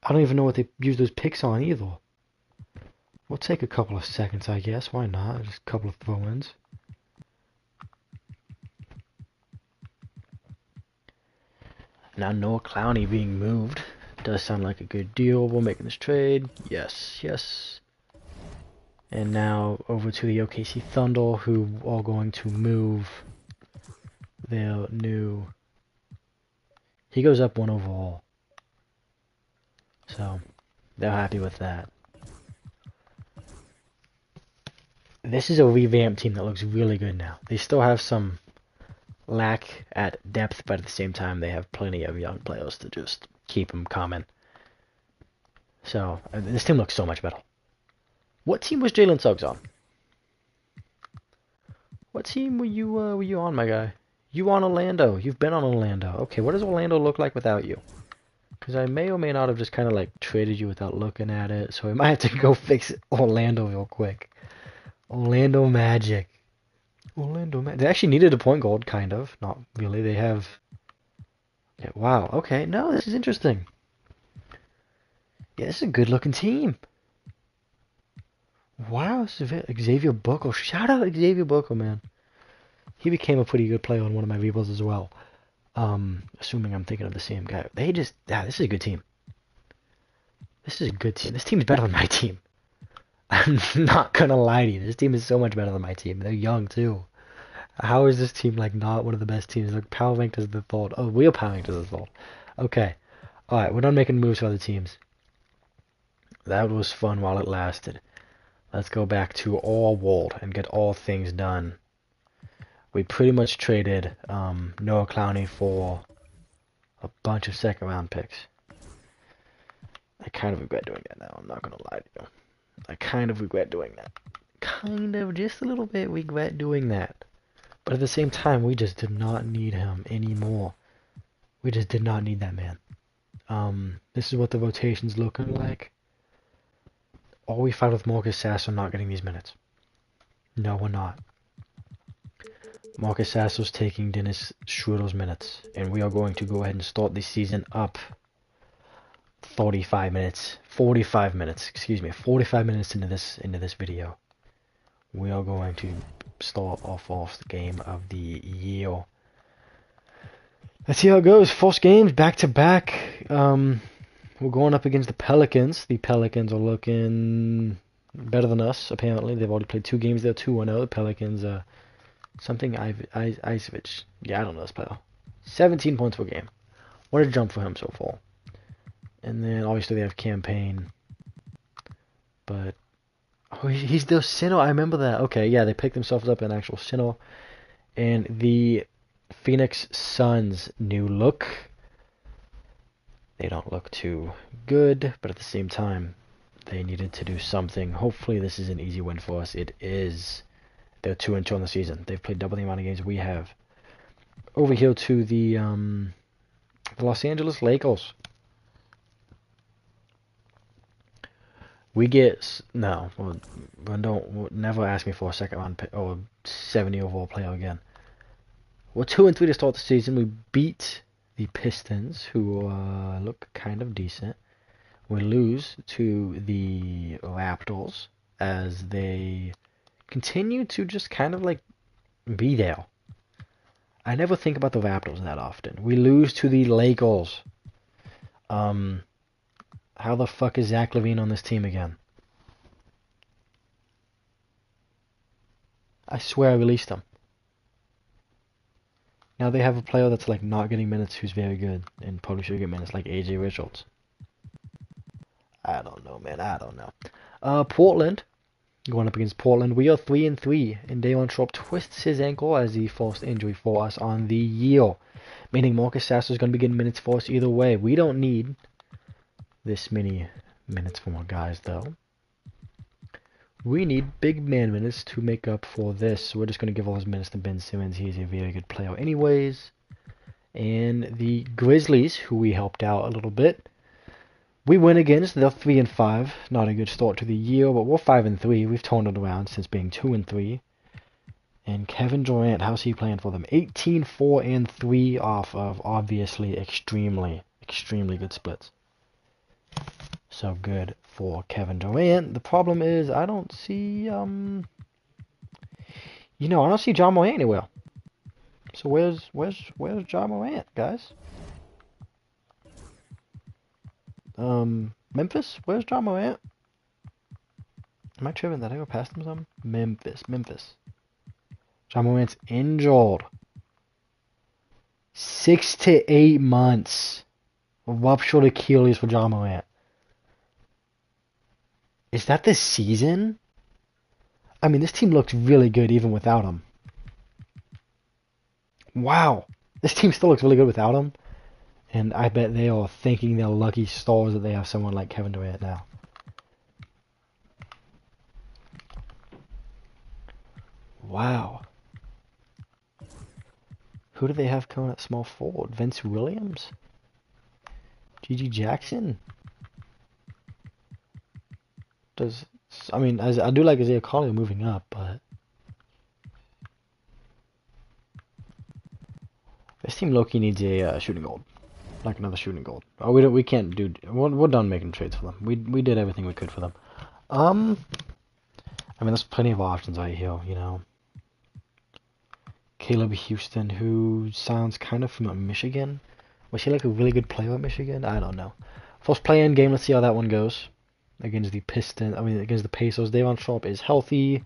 I don't even know what they use those picks on either. We'll take a couple of seconds, I guess. Why not? Just a couple of throw-ins. Now Noah Clowney being moved does sound like a good deal. We're making this trade. Yes. And now over to the OKC Thunder, who are going to move their new... He goes up 1 overall. So, they're happy with that. This is a revamped team that looks really good now. They still have some lack at depth, but at the same time, they have plenty of young players to just keep them coming. So, this team looks so much better. What team was Jalen Suggs on? What team were you on, my guy? You on Orlando. You've been on Orlando. Okay, what does Orlando look like without you? Because I may or may not have just kind of like traded you without looking at it, so I might have to go fix Orlando real quick. Orlando Magic. Orlando Magic. They actually needed a point guard, kind of. Not really. They have... Yeah, wow, okay. No, this is interesting. Yeah, this is a good-looking team. Wow, Xavier Booker. Shout out Xavier Booker, man. He became a pretty good player on one of my rebuilds as well. Assuming I'm thinking of the same guy. This is a good team. This is a good team. This team is better than my team. I'm not gonna lie to you. This team is so much better than my team. They're young, too. How is this team, like, not one of the best teams? Like, power ranked as the third. Oh, we are power ranked as the third. Okay. Alright, we're done making moves for other teams. That was fun while it lasted. Let's go back to our world and get all things done. We pretty much traded Noah Clowney for a bunch of second-round picks. I kind of regret doing that now. I'm not going to lie to you. I kind of regret doing that. Kind of, just a little bit regret doing that. But at the same time, we just did not need him anymore. We just did not need that man. This is what the rotation's looking like. Are we fine with Marcus Sasser not getting these minutes? No, we're not. Marcus Sasser's taking Dennis Schroeder's minutes, and we are going to go ahead and start the season up 45 minutes into this video. We are going to start off the game of the year. Let's see how it goes. First games back to back. We're going up against the Pelicans. The Pelicans are looking better than us, apparently. They've already played 2 games. They're 2-0. The Pelicans, something Ivich. Yeah, I don't know this player. 17 points per game. What a jump for him so far. And then, obviously, they have Campaign. But, oh, he's the center. I remember that. Okay, yeah, they picked themselves up an actual center. And the Phoenix Suns' new look. They don't look too good, but at the same time, they needed to do something. Hopefully this is an easy win for us. It is. They're 2-2 on the season. They've played double the amount of games we have. Over here to the Los Angeles Lakers. We get... No, don't never ask me for a second round pick or 70 overall player again. We're 2-3 to start the season. We beat the Pistons, who look kind of decent. We lose to the Raptors as they continue to just kind of like be there. I never think about the Raptors that often. We lose to the Lakers. How the fuck is Zach LaVine on this team again? I swear I released him. Now they have a player that's like not getting minutes who's very good and probably should get minutes, like AJ Richards. I don't know, man. I don't know. Portland. Going up against Portland. We are 3-3, and Day'Ron Sharpe twists his ankle as the first injury for us on the year. Meaning Marcus Sasser is going to be getting minutes for us either way. We don't need this many minutes from our guys, though. We need big man minutes to make up for this. So we're just going to give all his minutes to Ben Simmons. He's a very good player anyways. And the Grizzlies, who we helped out a little bit. We win against. They're 3-5. Not a good start to the year, but we're 5-3. We've turned it around since being 2-3. And Kevin Durant, how's he playing for them? 18-4-3 off of obviously extremely good splits. So good for Kevin Durant. The problem is I don't see I don't see Ja Morant anywhere. So where's Ja Morant, guys? Memphis, where's Ja Morant? Am I tripping? Did I go past them some? Memphis. Ja Morant's injured. 6 to 8 months. Ruptured Achilles for Ja Morant. Is that the season? I mean, this team looks really good even without him. Wow. This team still looks really good without him. And I bet they are thanking their lucky stars that they have someone like Kevin Durant now. Wow. Who do they have coming at small forward? Vince Williams? G.G. Jackson? I do like Isaiah Collier moving up, but this team low-key needs a shooting guard. Like another shooting guard. Oh, we can't do. We're done making trades for them. We did everything we could for them. I mean, there's plenty of options right here. You know, Caleb Houston, who sounds kind of from Michigan. Was he like a really good player at Michigan? I don't know. First play-in game. Let's see how that one goes against the Pistons. Against the Pacers. Day'Ron Sharpe is healthy.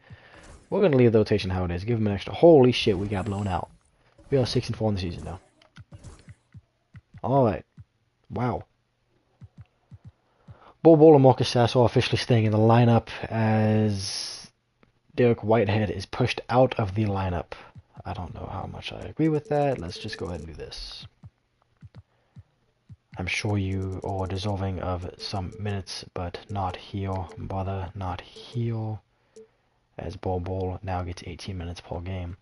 We're gonna leave the rotation how it is. Give him an extra. Holy shit, we got blown out. We are 6-4 in the season now. All right. Wow. Bol Bol and Marcus Sasser are officially staying in the lineup as Derek Whitehead is pushed out of the lineup. I don't know how much I agree with that. Let's just go ahead and do this. I'm sure you are deserving of some minutes, but not here, brother, not here. As Bol Bol now gets 18 minutes per game.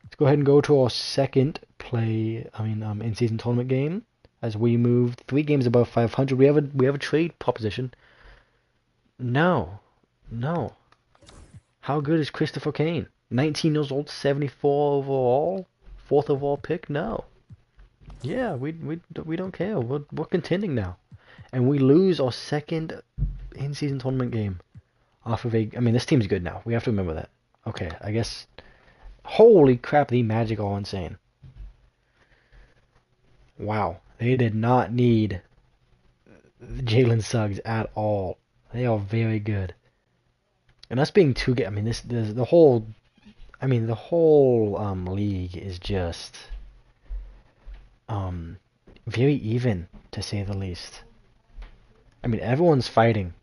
Let's go ahead and go to our second in-season tournament game. As we moved 3 games above 500, we have a trade proposition. No. How good is Christopher Kane? 19 years old, 74 overall, 4th overall pick. No. Yeah, we don't care. We're contending now, and we lose our second in-season tournament game off of this team's good now. We have to remember that. Okay, I guess. Holy crap! The Magic are insane. Wow. They did not need Jalen Suggs at all. They are very good. And us being too good, the whole league is just very even, to say the least. Everyone's fighting.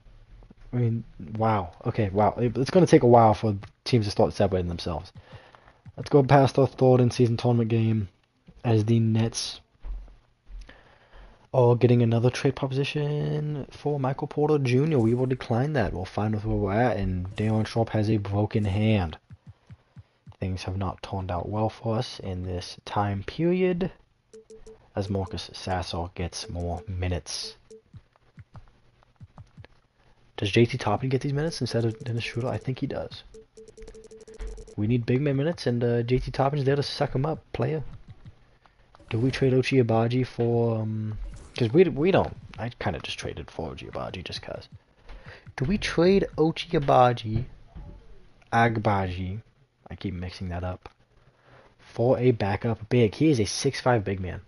Wow. Okay, wow. It's going to take a while for teams to start separating themselves. Let's go past our third in-season tournament game as the Nets are getting another trade proposition for Michael Porter Jr. We will decline that. We'll find out where we're at, and Day'Ron Sharpe has a broken hand. Things have not turned out well for us in this time period as Marcus Sasser gets more minutes. Does JT Toppin get these minutes instead of Dennis Schroeder? I think he does. We need big man minutes, and JT Toppin's there to suck him up, player. Do we trade Ochai Agbaji for because we don't. I kind of just traded for Ochai Agbaji just cause. Do we trade Ochai Agbaji? I keep mixing that up. For a backup big. He is a 6'5" big man.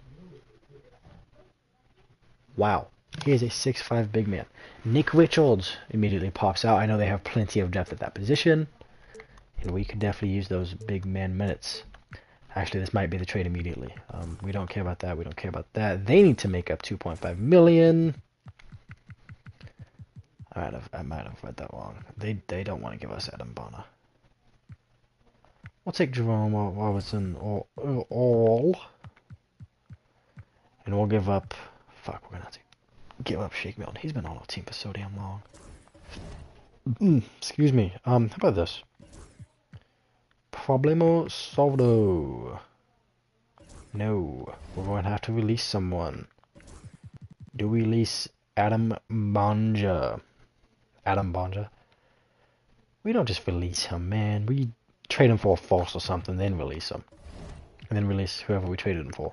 Wow. He is a 6'5" big man. Nick Richards immediately pops out. I know they have plenty of depth at that position, and we could definitely use those big man minutes. Actually, this might be the trade immediately. We don't care about that. We don't care about that. They need to make up $2.5 million. I might have read that wrong. They don't want to give us Adam Bonner. We'll take Jerome Robertson all. And we'll give up. Fuck, we're gonna have to give up Shake Milton. He's been on our team for so damn long. Excuse me. How about this? Problemo solved. No, we're going to have to release someone. Do we release Adam Bonja? Adam Bonja? We don't just release him, man. We trade him for a false or something, then release him. And then release whoever we traded him for.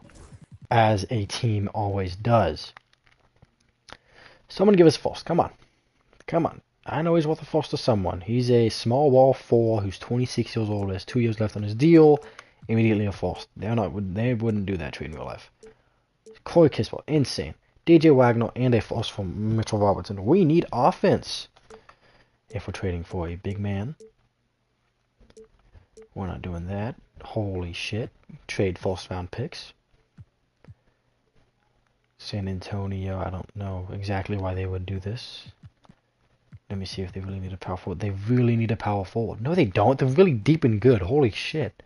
As a team always does. Someone give us a false. Come on. Come on. I know he's worth a first to someone. He's a small ball 4 who's 26 years old, has 2 years left on his deal. Immediately a first. They wouldn't do that trade in real life. Corey Kispert, insane. DJ Wagner and a first from Mitchell Robertson. We need offense. if we're trading for a big man. We're not doing that. Holy shit. Trade first round picks. San Antonio, I don't know exactly why they would do this. Let me see if they really need a power forward. They really need a power forward. No, they don't. They're really deep and good. Holy shit.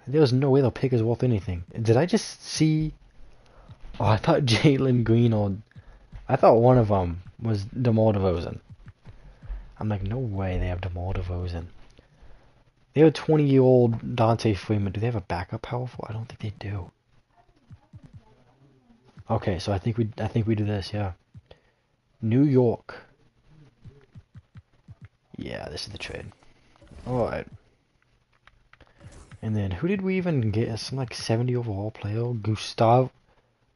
There's no way their pick is worth anything. Did I just see... Oh, I thought Jalen Green or... I thought one of them was DeMar DeRozan. I'm like, no way they have DeMar DeRozan. They have a 20-year-old Dante Freeman. Do they have a backup power forward? I don't think they do. Okay, so I think we do this, yeah. New York. Yeah, this is the trade. Alright. And then who did we even get? Some like 70 overall player? Gustavo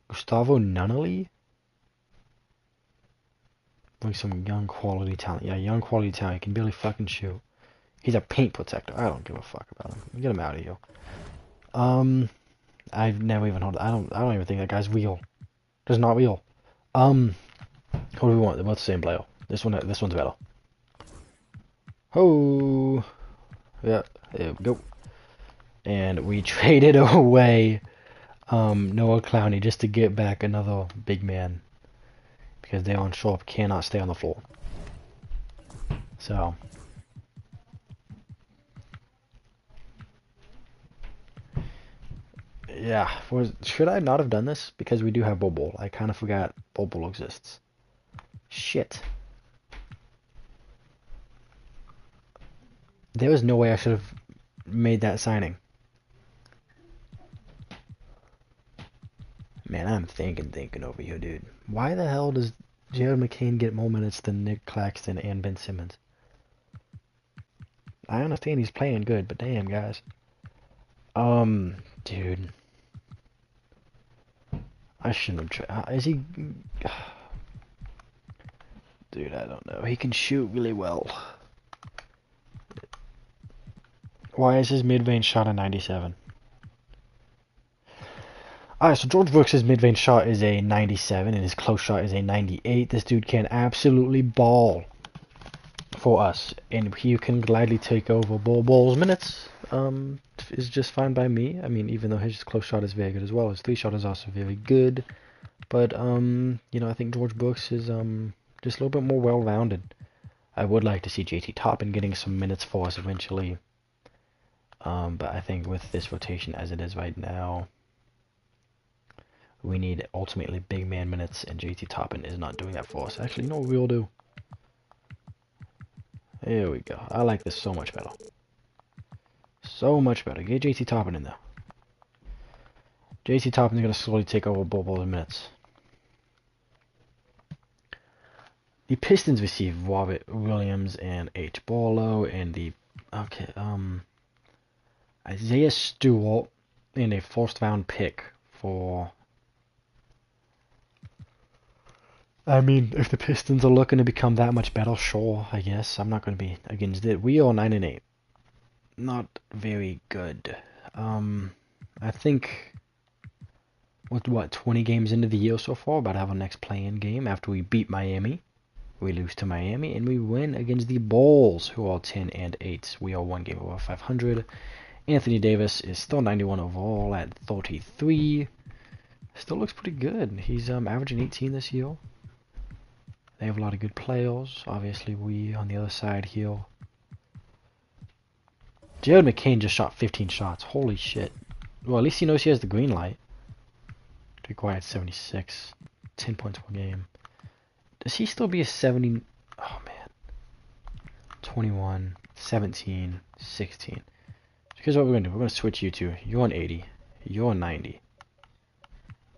Nunnally? Like some young quality talent. Yeah, young quality talent. He can barely fucking shoot. He's a paint protector. I don't give a fuck about him. Get him out of here. I've never even heard. I don't even think that guy's real. That's not real. Who do we want? They're both the same player. This one's better. Oh, yeah. There we go. And we traded away Noah Clowney just to get back another big man because Day'Ron Sharpe cannot stay on the floor. So. Yeah, should I not have done this? Because we do have Bol Bol. I kind of forgot Bol Bol exists. Shit. There was no way I should have made that signing. Man, I'm thinking over here, dude. Why the hell does Jared McCain get more minutes than Nick Claxton and Ben Simmons? I understand he's playing good, but damn, guys. Dude. I shouldn't have tried. Is he... Dude, I don't know. He can shoot really well. Why is his mid-range shot a 97? Alright, so George Brooks' mid-range shot is a 97 and his close shot is a 98. This dude can absolutely ball for us, and he can gladly take over Bol Bol's minutes. Is just fine by me. I mean, even though his close shot is very good as well, his three shot is also very good. But you know, I think George Brooks is just a little bit more well-rounded. I would like to see JT Toppin getting some minutes for us eventually. But I think with this rotation as it is right now, we need ultimately big man minutes, and JT Toppin is not doing that for us. Actually, you know what we'll do? There we go. I like this so much better. So much better. Get JT Toppin in there. JT Toppin is going to slowly take over Bol Bol's minutes. The Pistons receive Robert Williams and H. Barlow, and the Isaiah Stewart and a first round pick for... I mean, if the Pistons are looking to become that much better, sure, I guess. I'm not going to be against it. We are 9-8. Not very good. I think with 20 games into the year so far, about to have our next play-in game after we beat Miami. We lose to Miami, and we win against the Bulls, who are 10-8. We are one game over 500. Anthony Davis is still 91 overall at 33. Still looks pretty good. He's averaging 18 this year. They have a lot of good players. Obviously, we on the other side here. Jared McCain just shot 15 shots. Holy shit. Well, at least he knows he has the green light. Required 76. 10 points per game. Does he still be a 70? Oh, man. 21, 17, 16. Here's what we're going to do. We're going to switch you two. You're an 80. You're a 90.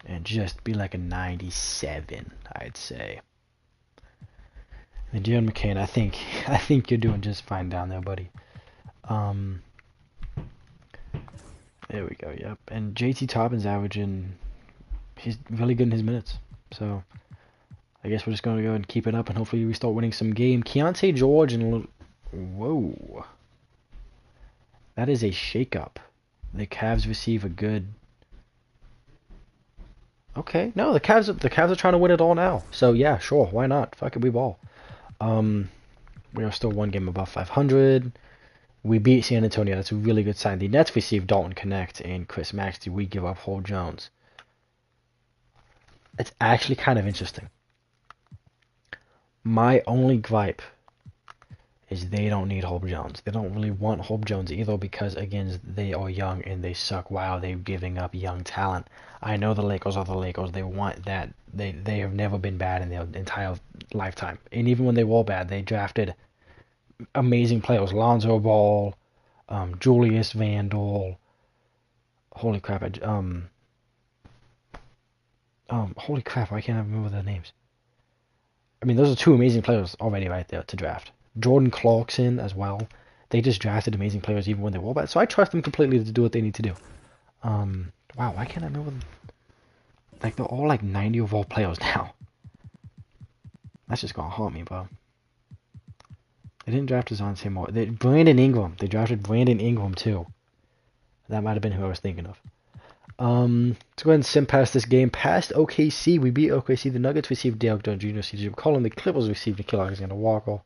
And just be like a 97, I'd say. And Jared McCain, I think you're doing just fine down there, buddy. There we go, yep. And JT Toppin's averaging... He's really good in his minutes. So, I guess we're just going to go and keep it up, and hopefully we start winning some game. Keontae George and... Whoa. That is a shakeup. The Cavs receive a good... Okay, no, the Cavs are trying to win it all now. So, yeah, sure, why not? Fuck it, we ball. We are still one game above 500. We beat San Antonio. That's a really good sign. The Nets received Dalton Connect and Chris Maxey. We give up Paul Jones. It's actually kind of interesting. My only gripe is they don't need Hope Jones. They don't really want Hope Jones either because, again, they are young and they suck. Wow, they're giving up young talent. I know the Lakers are the Lakers. They want that. They have never been bad in their entire lifetime. And even when they were bad, they drafted amazing players. Lonzo Ball, Julius Randle. Holy crap! Holy crap! I can't remember their names. I mean, those are two amazing players already right there to draft. Jordan Clarkson as well. They just drafted amazing players even when they were bad. So I trust them completely to do what they need to do. Wow, why can't I remember them? Like, they're all like 90 overall players now. That's just gonna haunt me, bro. They didn't draft Dejounte Murray. Brandon Ingram. They drafted Brandon Ingram too. That might have been who I was thinking of. Let's go ahead and sim past this game. Past OKC, we beat OKC. The Nuggets received Derek Jones Jr., CJ McCollum. The Clippers received Nickeil Alexander-Walker.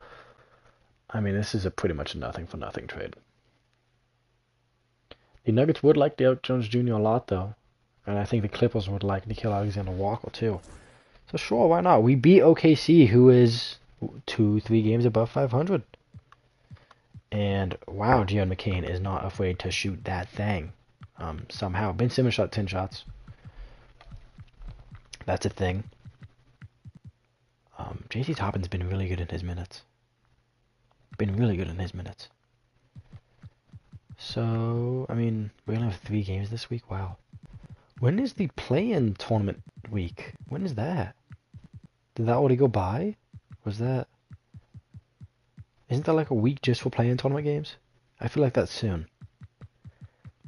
I mean, this is a pretty much nothing for nothing trade. The Nuggets would like Derek Jones Jr. a lot, though. And I think the Clippers would like Nickeil Alexander-Walker, too. So sure, why not? We beat OKC, who is 2-3 games above 500. And, wow, Deon McCain is not afraid to shoot that thing. Somehow. Ben Simmons shot 10 shots. That's a thing. J.C. Toppin's been really good in his minutes. So, I mean, we only have 3 games this week? Wow. When is the play-in tournament week? When is that? Did that already go by? Was that... Isn't that like a week just for play-in tournament games? I feel like that's soon.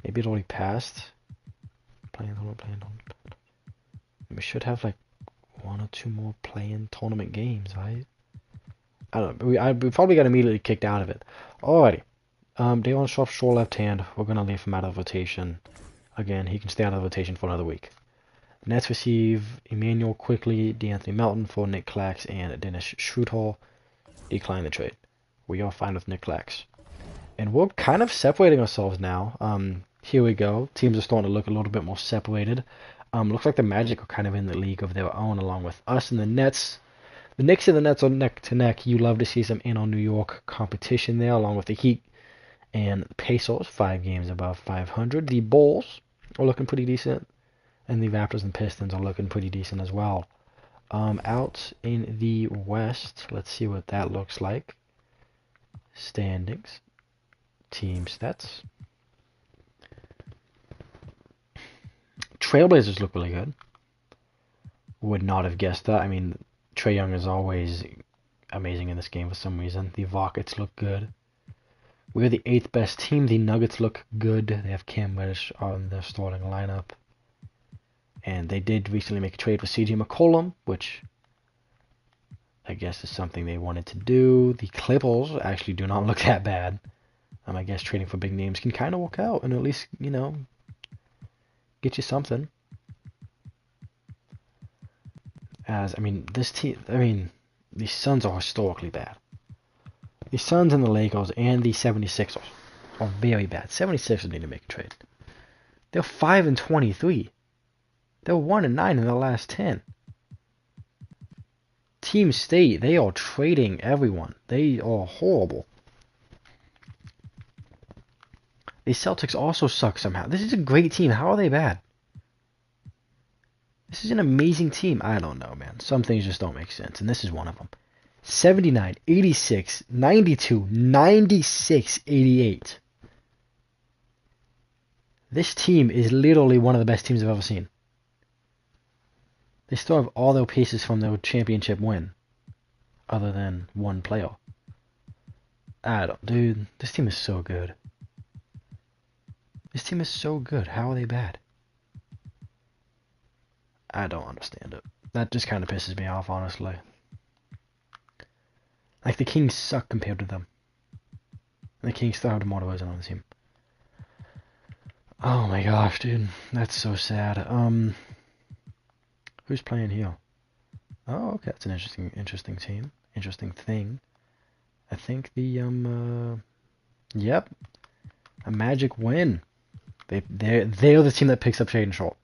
Maybe it already passed. Play-in tournament. We should have like 1 or 2 more play-in tournament games, right? I don't know. We probably got immediately kicked out of it. Alrighty. Day'Ron Sharpe, short left hand. We're going to leave him out of rotation. Again, he can stay out of rotation for another week. Nets receive Emmanuel Quickly, DeAnthony Melton for Nick Clax and Dennis Schroeder. Decline the trade. We are fine with Nick Clax. And we're kind of separating ourselves now. Here we go. Teams are starting to look a little bit more separated. Looks like the Magic are kind of in the league of their own, along with us and the Nets. The Knicks and the Nets are neck to neck. You love to see some in-on New York competition there, along with the Heat and the Pacers, 5 games above 500. The Bulls are looking pretty decent, and the Raptors and Pistons are looking pretty decent as well. Out in the West, let's see what that looks like. Standings, team stats. Trailblazers look really good. Would not have guessed that. I mean, Trae Young is always amazing in this game for some reason. The Rockets look good. We're the 8th best team. The Nuggets look good. They have Cam Reddish on their starting lineup. And they did recently make a trade for CJ McCollum, which I guess is something they wanted to do. The Clippers actually do not look that bad. I guess trading for big names can kind of work out and at least, you know, get you something. As, I mean, this team, the Suns are historically bad. The Suns and the Lakers and the 76ers are very bad. 76ers need to make a trade. They're 5-23. They're 1-9 in the last 10. Team State, they are trading everyone. They are horrible. The Celtics also suck somehow. This is a great team. How are they bad? This is an amazing team. I don't know, man. Some things just don't make sense, and this is one of them. 79, 86, 92, 96, 88. This team is literally one of the best teams I've ever seen. They still have all their pieces from their championship win, other than one player. Dude, this team is so good. This team is so good. How are they bad? I don't understand it. That just kind of pisses me off, honestly. Like, the Kings suck compared to them. And the Kings still have DeMar DeRozan on the team. Oh my gosh, dude. That's so sad. Who's playing here? Oh, okay. That's an interesting team. Interesting thing. I think yep, a Magic win. They're the team that picks up Shaden Sharp.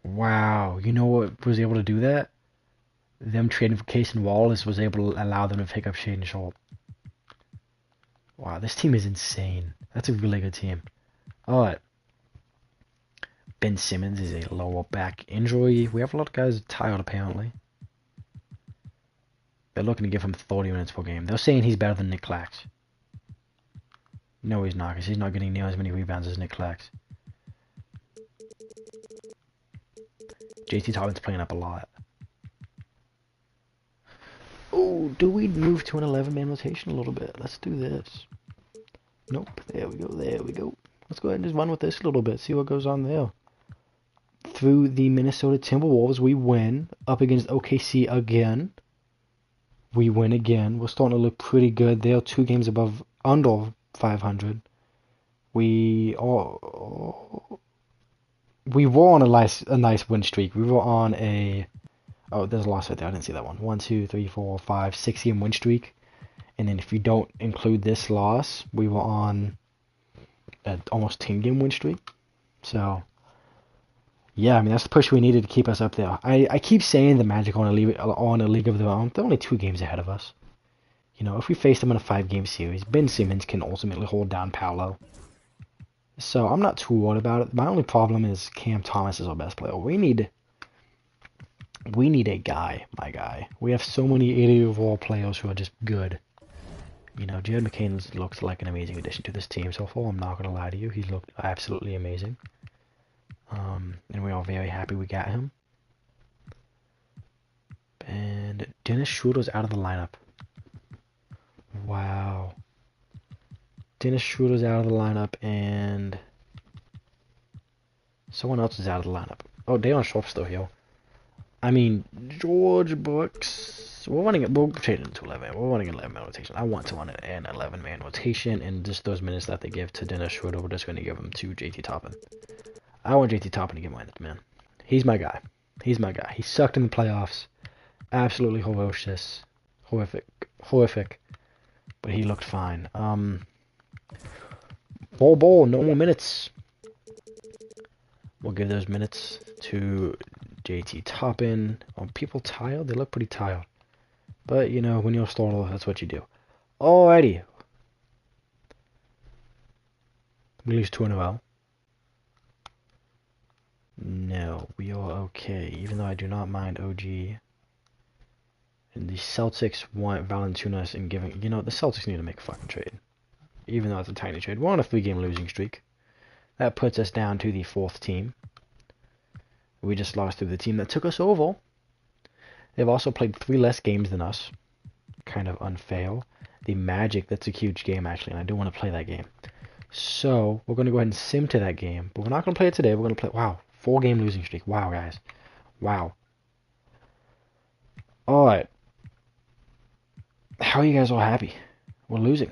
Wow, you know what was able to do that? Them trading for Casey Wallace was able to allow them to pick up Shaden Sharp. Wow, this team is insane. That's a really good team. Alright. Ben Simmons is a lower back injury. We have a lot of guys tired apparently. They're looking to give him 30 minutes per game. They're saying he's better than Nick Clax. No, he's not, because he's not getting near as many rebounds as Nick Clax. JT Toppin's playing up a lot. Oh, do we move to an 11-man rotation a little bit? Let's do this. Nope. There we go. There we go. Let's go ahead and just run with this a little bit. See what goes on there. Through the Minnesota Timberwolves, we win. Up against OKC again. We win again. We're starting to look pretty good. They are 2 games under 500. We were on a nice win streak. We were on a... Oh, there's a loss right there. I didn't see that one. 1, 2, 3, 4, 5, 6-game win streak. And then if you don't include this loss, we were on an almost 10-game win streak. So, yeah, I mean, that's the push we needed to keep us up there. I keep saying the Magic on a league of their own. They're only 2 games ahead of us. You know, if we face them in a 5-game series, Ben Simmons can ultimately hold down Paolo. So I'm not too worried about it. My only problem is Cam Thomas is our best player. We need a guy, my guy. We have so many 80 overall players who are just good. You know, Jared McCain looks like an amazing addition to this team so far. I'm not going to lie to you. He's looked absolutely amazing. And we are very happy we got him. And Dennis Schroeder's out of the lineup. Wow. Dennis Schroeder's out of the lineup, and someone else is out of the lineup. Oh, Day'Ron Sharpe's still here. I mean, George Brooks. We're trading into 11. We're running an 11-man rotation. I want to run an 11-man rotation, and just those minutes that they give to Dennis Schroeder, we're just going to give them to JT Toppin. I want JT Toppin to get minutes, man. He's my guy. He's my guy. He sucked in the playoffs. Absolutely horrific. But he looked fine. Ball, no more minutes. We'll give those minutes to JT Toppin. Are people tired? They look pretty tired. But, you know, when you're a starter, that's what you do. Alrighty. We lose 2 in a row. No, we are okay. Even though I do not mind OG. And the Celtics want Valanciunas and giving... You know, the Celtics need to make a fucking trade. Even though it's a tiny trade. We're on a 3-game losing streak. That puts us down to the 4th team. We just lost to the team that took us over. They've also played 3 less games than us. Kind of unfair. The Magic, that's a huge game actually, and I do want to play that game. So, we're going to go ahead and sim to that game. But we're not going to play it today. We're going to play... Wow, 4-game losing streak. Wow, guys. Wow. Alright. How are you guys all happy? We're losing.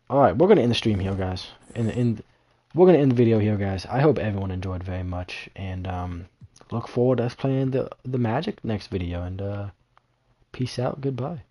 Alright, we're going to end the stream here, guys. We're going to end the video here, guys. I hope everyone enjoyed very much. And look forward to us playing the Magic next video. And peace out. Goodbye.